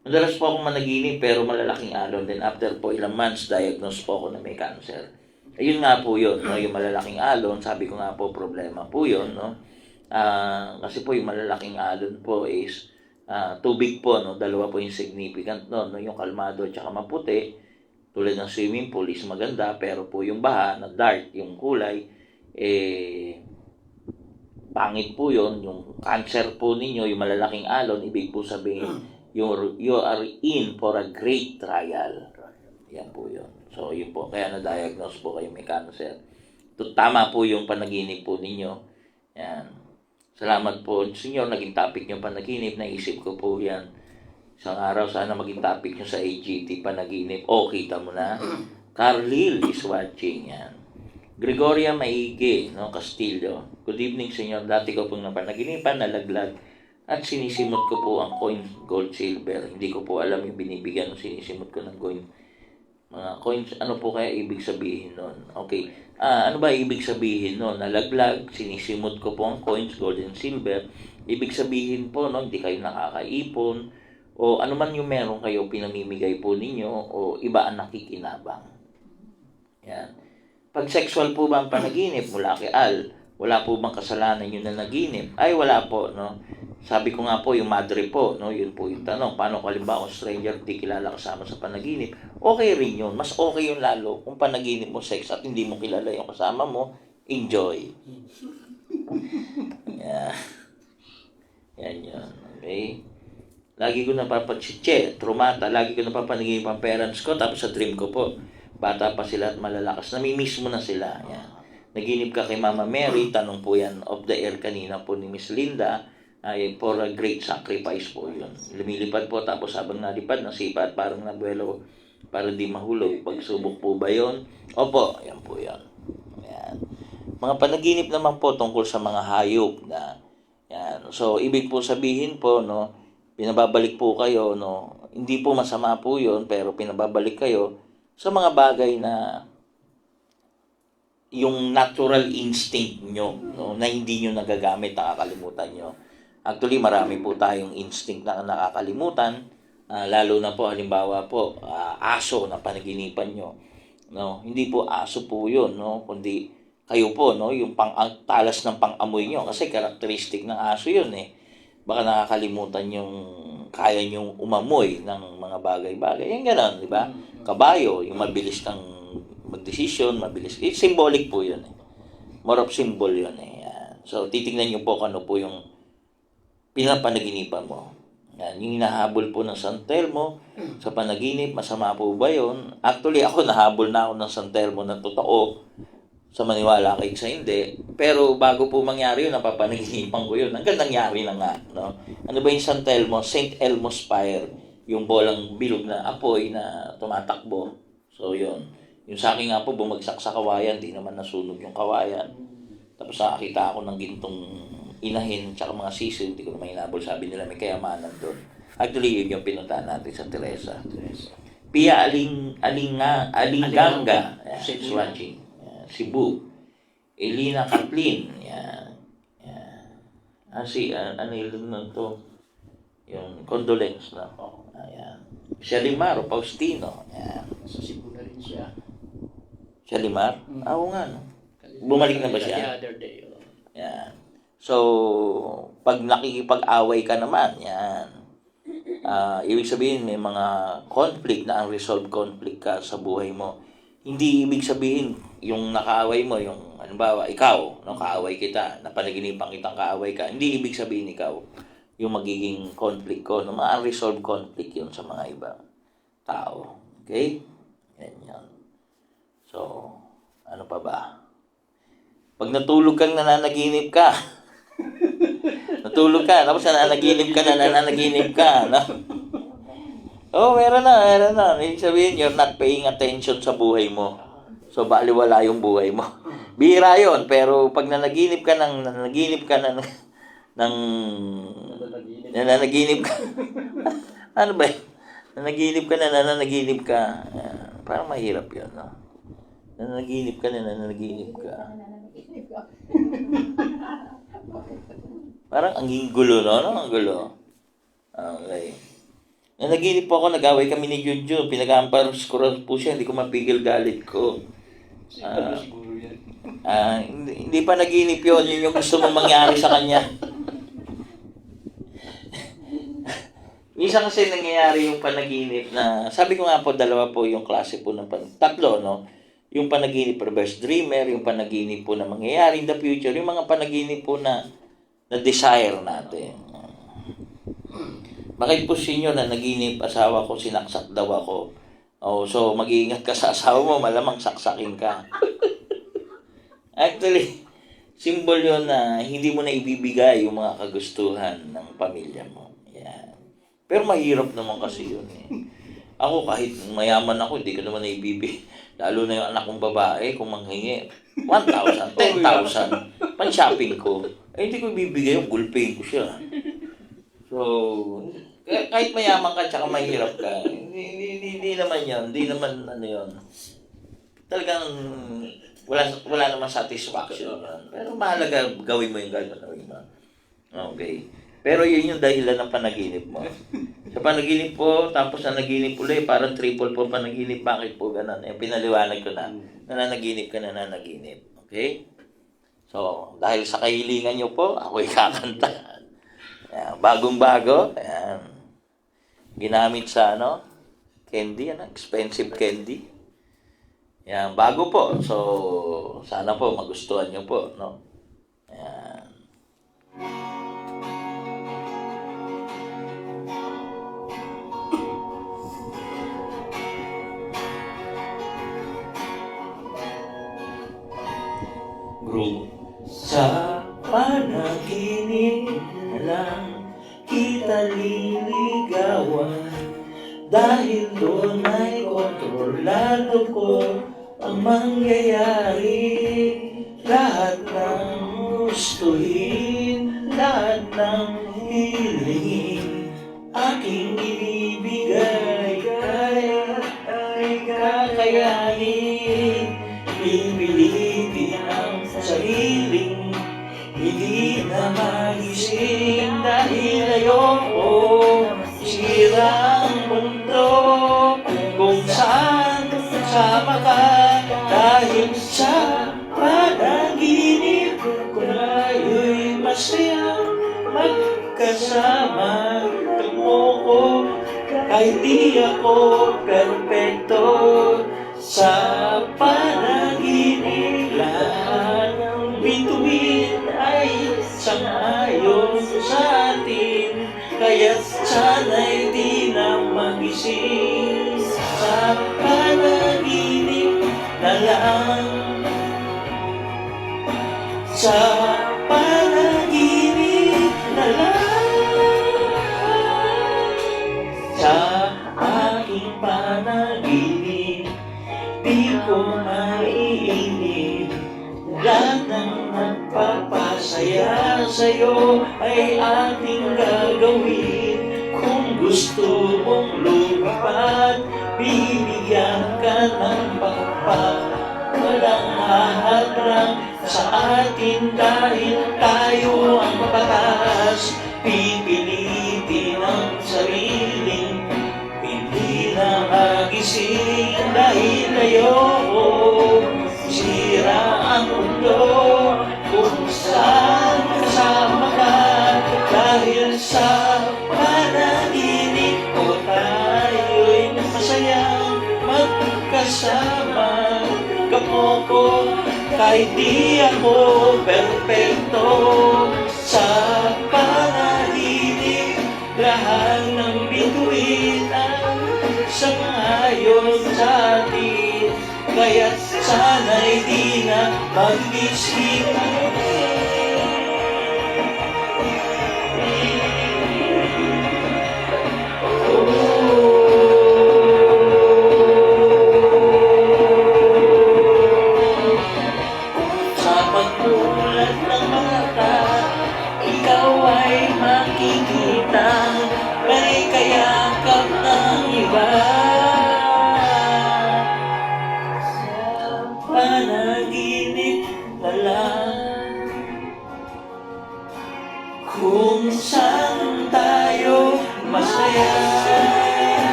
Madalas po akong managinip pero malalaking alon. Then after po ilang months, diagnose po ako na may cancer. Ayun nga po yun, no? Yung malalaking alon, sabi ko nga po, problema po yun, no? Kasi po yung malalaking alon po is tubig po, no? Dalawa po yung significant, no? Yung kalmado at saka maputi, tulad ng swimming pool is maganda, pero po yung baha na dark, yung kulay, pangit po yun. Yung cancer po ninyo, yung malalaking alon, ibig po sabihin, you are in for a great trial. Yan po yun. So, yun po. Kaya na-diagnose po kayo may cancer. Tama po yung panaginip po ninyo. Yan. Salamat po, Senyor. Naging topic yung panaginip. Naisip ko po yan. Isang araw, sana maging topic nyo sa AGT, panaginip. O, kita mo na. Carlil is watching. Yan. Gregoria Maigi, no, Castillo. Good evening, Senyor. Dati ko pong napanaginipan, nalaglag. At sinisimot ko po ang coin, gold, silver. Hindi ko po alam yung binibigyan ng sinisimot ko ng coin. Mga coins, ano po kaya ibig sabihin nun? Okay. Ano ba ibig sabihin nun? Nalaglag, sinisimot ko po ang coins, gold and silver. Ibig sabihin po, no, hindi kayo nakakaipon. O ano man yung meron kayo, pinamimigay po ninyo. O iba ang nakikinabang. Yan. Pag sexual po ba ang panaginip mula kay Al, wala po bang kasalanan yun na naginip? Ay, wala po, no? Sabi ko nga po, yung madre po, no? Yun po yung tanong. Paano kung halimbawa kung stranger, di kilala kasama sa panaginip? Okay rin yun. Mas okay yun lalo kung panaginip mo sex at hindi mo kilala yung kasama mo, enjoy. Yeah. Yan yun. Okay? Lagi ko napapansin, trumata, lagi ko napapanaginip ang parents ko, tapos sa dream ko po, bata pa sila at malalakas. Namimiss mo na sila. Yan. Naginip ka kay Mama Mary, tanong po yan off the air kanina po ni Miss Linda, for a great sacrifice po yun. Lumilipad po, tapos habang nalipad, nasipa at parang nabuelo para di mahulog. Pagsubok po ba yun? Opo, yan po yan. Yan. Mga panaginip naman po tungkol sa mga hayop na yan. So, ibig po sabihin po, no, pinababalik po kayo, no, hindi po masama po yun, pero pinababalik kayo sa mga bagay na yung natural instinct nyo, no, na hindi nyo nagagamit, nakakalimutan nyo. Actually, marami po tayong instinct na nakakalimutan, lalo na po, halimbawa po, aso na panaginipan nyo. No? Hindi po aso po yun, no? Kundi kayo po, no? Yung talas ng pang-amoy nyo, kasi karakteristik ng aso yun eh. Baka nakakalimutan yung kaya nyong umamoy ng mga bagay-bagay. Yan gano'n, di ba? Kabayo, yung mabilis kang mag-decision, mabilis. Symbolic po yun eh. More of symbol yun eh. Yan. So, titignan nyo po kung ano po yung pinapanaginipan mo. Yan. Yung hinahabol po ng San Telmo sa panaginip, masama po ba yun? Actually, ako nahabol na ako ng San Telmo na totoo. sa maniwala kayo sa hindi. Pero bago po mangyari yun, napapanaginipan ko yun. Hanggang nangyari na nga. No? Ano ba yung San Telmo? St. Elmo's Fire. Yung bolang bilog na apoy na tumatakbo. So yun. Yung sa akin nga po, bumagsak sa kawayan. Di naman nasunog yung kawayan. Tapos nakakita ako ng gintong inahin tsaka mga sisil. Hindi ko naman hinabol. Sabi nila may kayamanan doon. Actually, yun yung pinuntahan natin sa Teresa. Pia Alinganga. She's watching. Cebu. Elina Kathleen. Yan. Ano yun na to? Yung condolence na. Ayan. Shalimar Faustino. Yan. Sa Cebu na rin siya. Shalimar? Oo nga, no? Bumalik na ba siya? The other day. Yan. So, pag nakikipag-away ka naman, yan. Ibig sabihin, may mga conflict na unresolved conflict ka sa buhay mo. Hindi ibig sabihin, yung nakaaway mo, yung, halimbawa, ikaw, no, kaaway kita, napanaginipan kitang kaaway ka, hindi ibig sabihin ikaw, yung magiging conflict ko, no, mga unresolved conflict yun sa mga ibang tao. Okay? Yan. So, ano pa ba? Pag natulog kang nananaginip ka, natulog ka, tapos nananaginip ka, no? Oh, meron na. Ibig sabihin, you're not paying attention sa buhay mo. So, baliwala yung buhay mo. Bihira yun, pero pag nananaginip ka, nananaginip ka, ano ba yun? Nananaginip ka. Parang mahirap yun, no? Nananaginip ka. Parang ang gulo, no? Ang gulo. Okay. Nanaginip po ako, nag-away kami ni Junjun. Pinag-amparos ko rin po siya, hindi ko mapigil galit ko. Hindi pa naginip yun. Yun yung gusto mong mangyari sa kanya. Minsan kasi nangyayari yung panaginip na, sabi ko nga po, dalawa po yung klase po ng tatlo, no? Yung panaginip reverse dreamer, yung panaginip po na mangyayari in the future, yung mga panaginip po na desire natin. Bakit po sinyo na naginip asawa ko, sinaksak daw ako? Oh, so mag-iingat ka sa asawa mo, malamang saksakin ka. Actually, symbol yun na hindi mo na ibibigay yung mga kagustuhan ng pamilya mo. Yan. Pero mahirap naman kasi yun eh. Ako kahit mayaman ako, hindi ko naman naibibigay. Lalo na yung anak kong babae, kung manghingi, 1,000, 10,000, pan-shopping ko. Eh, hindi ko ibibigay yung gulping ko siya. So, kahit mayaman ka tsaka mahirap ka, hindi naman yun. Hindi naman ano yun. Talagang wala naman satisfaction yun. Pero mahalaga gawin mo yung gagawin mo. Okay. Pero yun yung dahilan ng panaginip mo. Sa panaginip po, tapos nanaginip ulit, parang triple po panaginip. Bakit po ganun? Eh, pinaliwanag ko na. Nananaginip ka. Okay? So, dahil sa kahilingan nyo po, ako'y kakanta. Ayan, bagong-bago. Ayan. Ginamit sa candy, expensive candy. Ayan, bago po. So, sana po magustuhan nyo po, no? Ayan. Group. Sa panaginip na lang kita liligawan, dahil doon ay kontrolado ko ang mangyayari. Lahat ng gustuhin, lahat ng hilingin, aking ibibigay ay kakayanin. Pipilitin ang sariling hindi na magising, dahil ayoko sira ang mundo kung saan sama ka. Dahil sa panaginip ko ngayon'y masaya magkasama. Tumo ko kahit di ako perfecto. Sa panaginip lahat ng bituin ay sangayon sa atin, kaya't sana'y di na magising. Sa panaginip na lang sa panaginip na lang. Sa aking panaginip, di ko maiinip. Lahat ng nagpapasaya sa'yo ay ating gagawin. Kung gusto mong lumipat, bibigyan ka ng pakpak. Walang haharang sa atin dahil tayo ang patas. Pipilitin ang sariling hindi na magising dahil ayoko sira ang mundo kung saan kasama ka. Dahil sa panaginip ko tayo'y masayang magkasama. Kapo ko kahit di ako perfecto. Sa panaginip lahat ng bituin ang sangayon sa atin. Kaya't sana'y di na magising. Sa pagmulat ng mata, ikaw ay makikita. May kayakap ng iba. Panaginip na lang kung saan tayo masaya.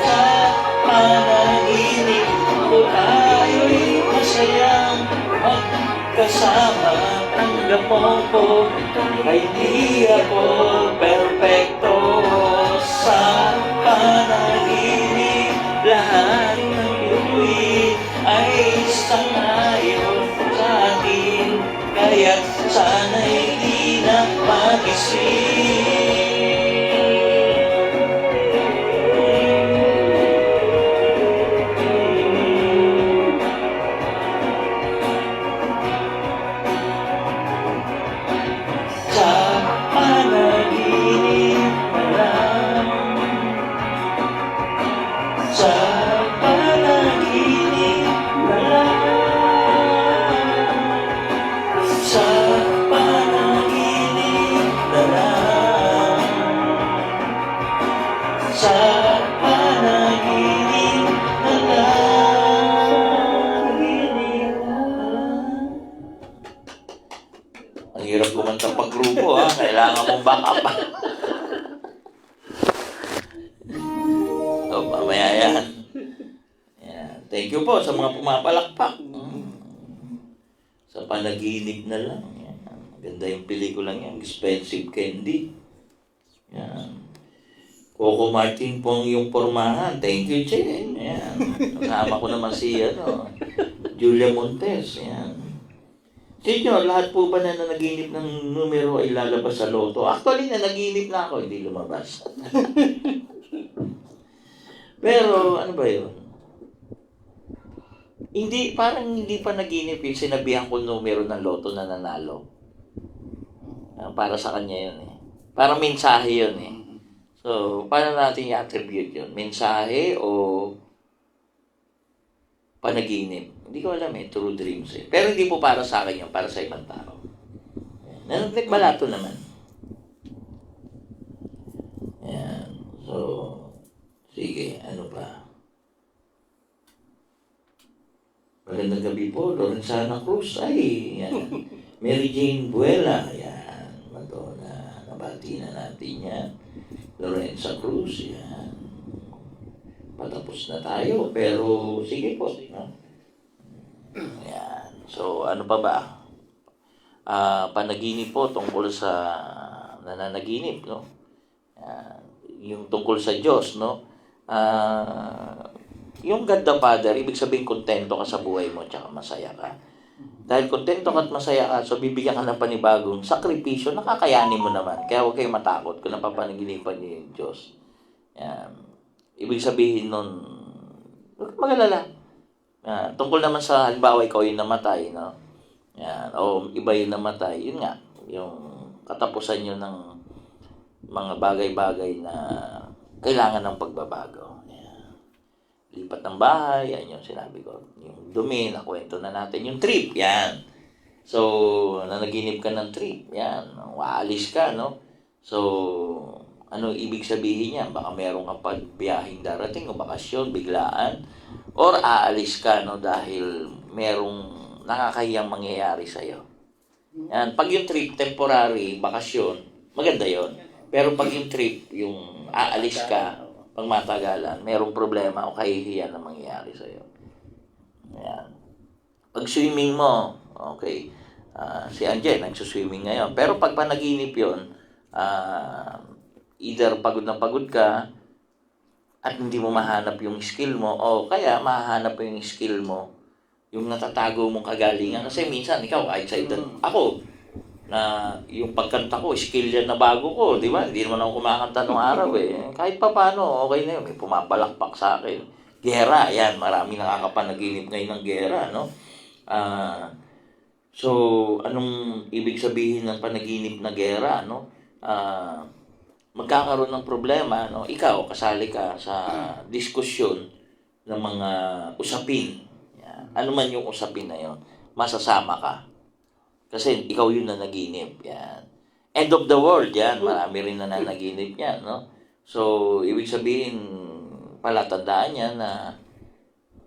Sa panaginip ko tayo'y masayang magkasama. Tanggap mo ko kahit di ako perfecto. Sa panaginip lahat ng bituin ay sangayon sa atin. Kaya't sana'y di na magising. Sa panaginip na lang. Sa panaginip na lang. Sa panaginip na lang. Sa panaginip na lang. Ang hirap kumanta pag grupo, ha? Kailangan mong backup. So, mamaya yan. Yan. Thank you po sa mga pumapalakpak. Sa panaginip na lang. Yan. Ganda yung pelikulang yan. Expensive Candy. Yan. Coco Martin po ang iyong pormahan. Thank you, Che. Yan. Kasama ko naman si Julia Montes. Yan. Senyor, lahat po ba na nanaginip ng numero ay lalabas sa loto? Actually, nanaginip na ako, hindi lumabas. Pero, ano ba yun? Hindi, parang hindi pa naginip yung sinabihan ko numero ng loto na nanalo. Para sa kanya yun eh. Parang mensahe yun eh. So, paano natin i-attribute yun? Mensahe o panaginip? Hindi ko alam eh, true dreams eh. Pero hindi po para sa akin yun, para sa ibang tao. Nagbalato naman. Yan. So, sige, ano pa? Magandang gabi po, Lorenzana Cruz. Ay, yan. Mary Jane Buela. Yan. Madonna. Nabati na natin yan. Lorenza Cruz. Yan. Patapos na tayo. Pero, sige po. No? Yan. So, ano pa ba? Panaginip po tungkol sa nananaginip, no? Yung tungkol sa Diyos, no? Yung God the Father, ibig sabihin kontento ka sa buhay mo tsaka masaya ka. Dahil kontento ka at masaya ka, so bibigyan ka ng panibagong sakripisyo, nakakayanin mo naman. Kaya huwag kayong matakot kung napapanaginipan niyo yung Diyos. Yan. Ibig sabihin nun, huwag mag-alala. Tungkol naman sa halimbawa ikaw yung namatay, no? Yan. O iba yung namatay. Yun nga, yung katapusan yun ng mga bagay-bagay na kailangan ng pagbabago. Yan. Lipat ng bahay, yan yung sinabi ko. Yung dumi, nakwento na natin. Yung trip, yan. So, nanaginip ka ng trip, yan. Waalis ka, no? So, ano ibig sabihin niya? Baka meron kang pagbiyahing darating o bakasyon, biglaan. Or aalis ka, no? Dahil merong nakakahiyang mangyayari sa'yo. Yan. Pag yung trip, temporary, bakasyon, maganda yon. Pero pag yung trip, yung aalis ka, pag matagalan, merong problema o kahihiyan na mangyayari sa'yo. Yan. Pag swimming mo, okay, si Angel, nagsuswimming ngayon. Pero pag panaginip yun, either pagod na pagod ka, at hindi mo mahanap yung skill mo, o kaya mahanap yung skill mo, yung natatago mong kagalingan. Kasi minsan, ikaw, kahit sa edad, ako, na yung pagkanta ko, skill yan na bago ko, di ba? Hindi naman ako kumakanta nung araw eh. Kahit pa paano, okay na yun. May pumapalakpak sa akin. Gera, yan. Marami nakakapanaginip ngayon ng gera, no? So, anong ibig sabihin ng panaginip na gera, no? Magkakaroon ng problema, no? Ikaw, kasali ka sa diskusyon ng mga usapin. Yan. Ano man yung usapin na yon, masasama ka. Kasi ikaw yun na naginip. Yan. End of the world, yan. Marami rin na nanaginip yan, no? So, ibig sabihin, palatandaan yan na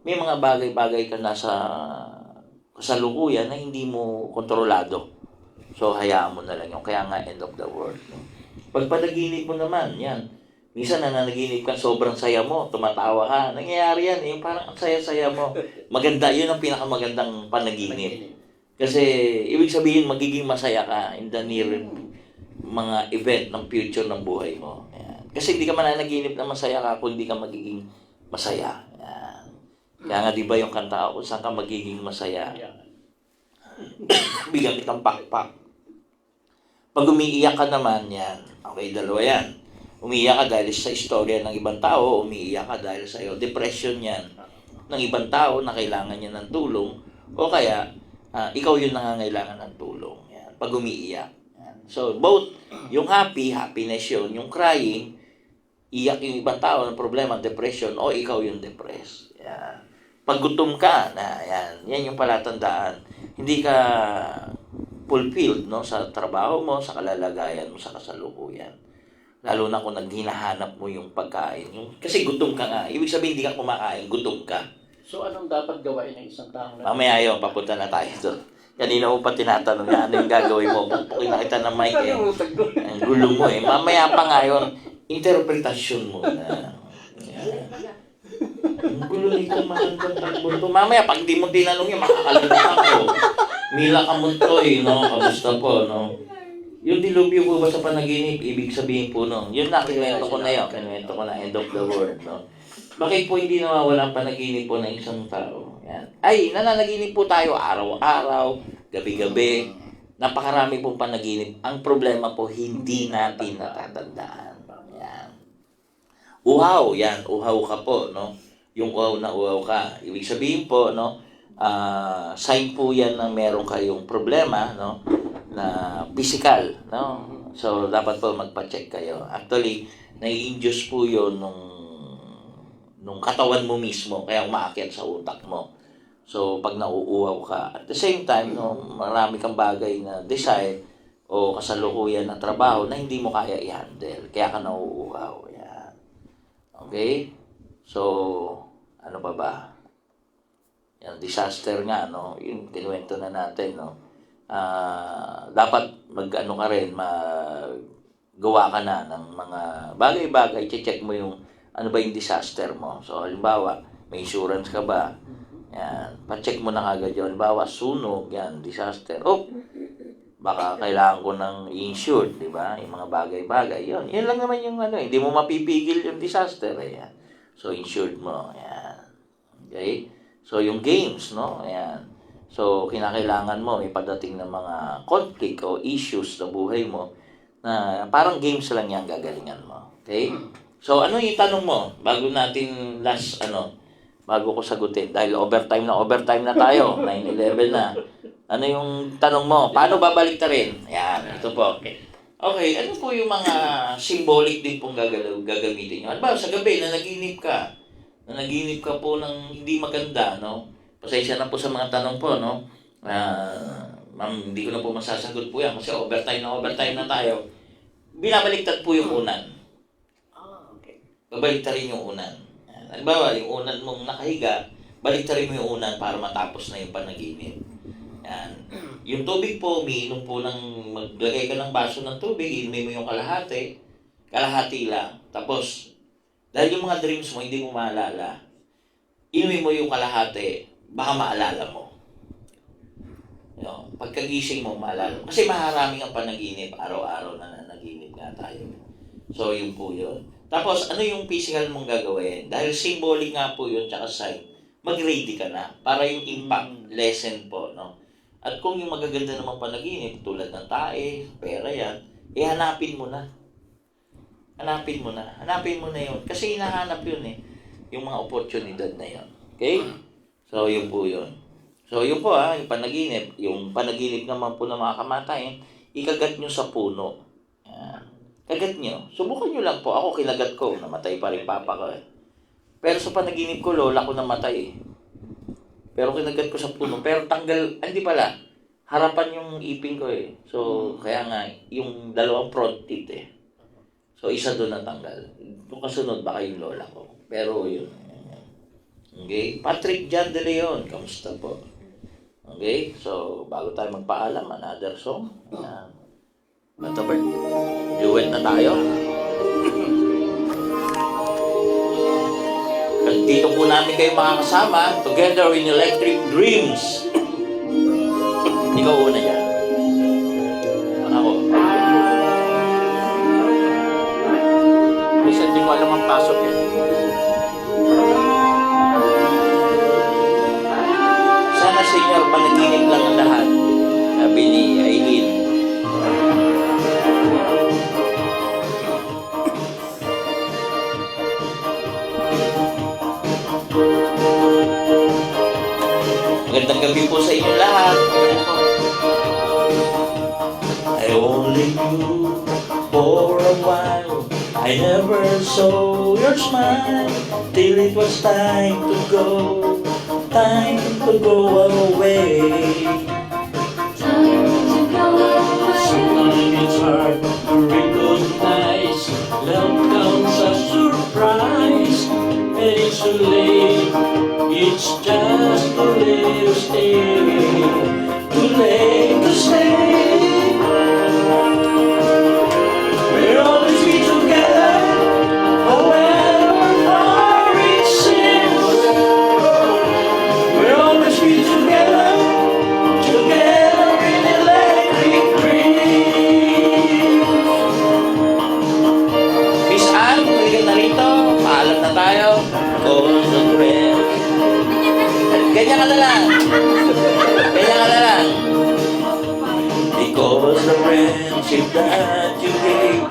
may mga bagay-bagay ka na sa kasalukuyan na hindi mo kontrolado. So, hayaan mo na lang yung kaya nga end of the world. No? Pag panaginip mo naman, yan. Minsan nananaginip ka, sobrang saya mo, tumatawa ka. Nangyayari yan, yung parang ang saya-saya mo. Maganda, yun ang pinakamagandang panaginip. Kasi, ibig sabihin, magiging masaya ka in the near mga event ng future ng buhay mo. Yan. Kasi hindi ka mananaginip na masaya ka kung hindi ka magiging masaya. Yan. Kaya nga, di ba yung kanta ako, saan ka magiging masaya? Bigyan kitang pakpak. Pag umiiyak ka naman, yan. Okay, dalawa yan. Umiiyak ka dahil sa istorya ng ibang tao, umiiyak ka dahil sa iyo. Depression yan ng ibang tao na kailangan niya ng tulong, o kaya, ikaw yung nangangailangan ng tulong. Yan. Pag umiiyak. Yan. So, both, yung happiness yun, yung crying, iyak yung ibang tao ng problema, depression, o ikaw yung depressed. Yan. Pag gutom ka, yan yung palatandaan. Hindi ka fulfilled, no, sa trabaho mo, sa kalalagayan mo, sa kasalukuyan. Lalo na kung naghinahanap mo yung pagkain. Kasi gutom ka nga. Ibig sabihin, hindi ka kumakain, gutom ka. So, anong dapat gawain ng isang tao? Mamaya yun, papunta na tayo doon. Kanina mo pa tinatanong nga, ano yung gagawin mo? Pupukin na kita ng mic eh. Ang gulo mo eh. Mamaya pa nga yun, interpretasyon mo na. Yan. Ang gulo nito, magandang tagbunto. Mamaya, pag di mo tinanong yun, makakalimutan ko. Mila Kamuntoy, no? Kamusta po, no? Yung dilubyo po ba sa panaginip, ibig sabihin po, no? Yun na, kinuwento ko na yun. Kinuwento ko na, end of the world, no? Bakit po hindi nawawala ang panaginip po ng isang tao? Yan. Ay, nananaginip po tayo araw-araw, gabi-gabi. Napakarami pong panaginip. Ang problema po, hindi natin natatandaan. Yan. Uhaw, yan. Uhaw ka po, no? Yung uhaw na uhaw ka. Ibig sabihin po, no? Sign po yan na meron kayong problema, no? Na physical, no? So, dapat po magpa-check kayo. Actually, nai-induce po yun nung katawan mo mismo, kaya umaakyat sa utak mo. So, pag nauuhaw ka, at the same time, no, marami kang bagay na desire o kasalukuyan na trabaho na hindi mo kaya i-handle. Kaya ka nauuhaw. Yan. Okay? So, ano pa ba? Yan, disaster nga, no? Yung kinuwento na natin, no? Dapat mag-ano ka rin, magawa ka na ng mga bagay-bagay, check mo yung ano ba yung disaster mo. So, halimbawa, may insurance ka ba? Yan, pa-check mo na agad yun. Halimbawa, sunog, yan, disaster. Oh, baka kailangan ko ng insured, di ba? Yung mga bagay-bagay, yun. Yun lang naman yung ano, hindi mo mapipigil yung disaster, eh. Yan. So, insured mo, yan. Okay? So, yung games, no? Ayan. So, kinakailangan mo, may padating ng mga conflict o issues sa buhay mo na parang games lang yan gagalingan mo. Okay? So, ano yung tanong mo? Bago natin bago ko sagutin. Dahil overtime na tayo. 9:11 na. Ano yung tanong mo? Paano babalik ta rin? Yan, ito po. Okay, ano po yung mga symbolic din pong gagamitin nyo? Ano ba, sa gabi, nanaginip ka po ng hindi maganda, no? Pasensya na po sa mga tanong po, no? Ma'am, hindi ko na po masasagot po yan kasi overtime na tayo. Binabaliktad po yung unan. Okay. Babaliktarin yung unan. Halimbawa, yung unan mong nakahiga, baliktarin mo yung unan para matapos na yung panaginip. Yan. Yung tubig po, umiinom po maglagay ka ng baso ng tubig, inumin mo yung kalahati lang. Tapos, dahil yung mga dreams mo, hindi mo maalala, inumin mo yung kalahati, baka maalala mo. Pagkagising mo, maalala mo. Kasi maharaming ang panaginip, araw-araw na nanaginip nga tayo. So, yun po yun. Tapos, ano yung physical mong gagawin? Dahil symbolic nga po yun, tsaka sign, mag-ready ka na para yung impact lesson po, no? At kung yung magaganda namang panaginip, tulad ng tae, pera yan, hanapin mo na. Hanapin mo na yun. Kasi hinahanap yun yung mga oportunidad na yun. Okay? So, yun po yun. So, yun po yung panaginip. Yung panaginip naman po ng mga kamatayan, ikagat nyo sa puno. Yan. Kagat nyo. Subukan nyo lang po. Ako kinagat ko. Namatay pa rin papa ko. Pero sa panaginip ko, lola ko namatay. Pero kinagat ko sa puno. Pero hindi pala. Harapan yung ipin ko So, kaya nga, yung dalawang front teeth So, isa doon natanggal. Yung kasunod, baka yung lola ko. Pero yun. Okay? Patrick John de Leon. Kamusta po? Okay? So, bago tayo magpaalam, another song. Ito ba? Duet na tayo. Dito po namin kayo makakasama together in Electric Dreams. Ikaw una dyan. Ako. Kasi hindi ko alam ang pasok Sana senior, panaginip lang ang lahat. Sabi ni Aileen. Magandang gabi po sa inyo lahat. I only knew for a while. I never saw your smile till it was time to go away. Sometimes it's hard to recognize love comes as surprise, and it's too late. It's just too late to stay, too late to stay. We'll always be together, however far it seems. We'll always be together, together in electric dreams. Miss Anne, bumili na rito. Paalam na tayo. Cause the friends. Ganyan ka na lang. Because the friendship that you gave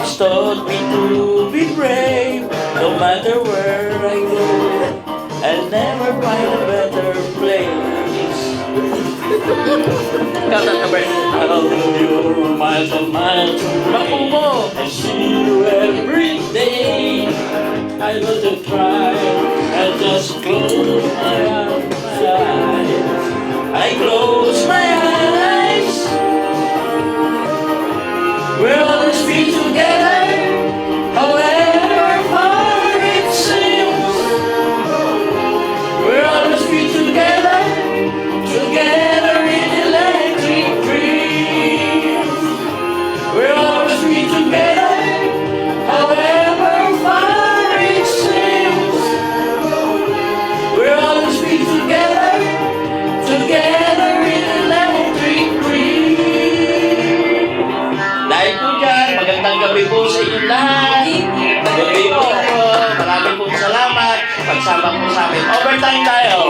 has taught me to be brave. No matter where I go, I'll never find a better place. You're miles and miles away. I see you every day. I love to try. I just close my eyes. I close my eyes. We'll always be together, however far it seems. We'll always be together, together in electric dreams. We'll always be together, however far it seems. We'll always be together, together in electric dreams. Dahil po dyan, magandang gabi po sa inyo lahat. Gabi po. Maraming pong salamat. Pagsama po sa amin. Overtime tayo.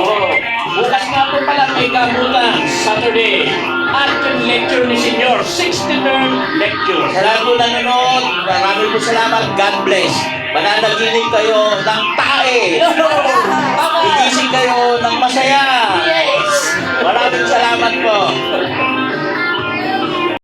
Bukas nga po pala may gamutan. Saturday. At yung lecture ni Senior. 63rd lecture. Sa lahat po nanonood, maraming po salamat. God bless. Mananaginip kayo ng tae. Igising kayo ng masaya. Yes! Maraming Maraming salamat po.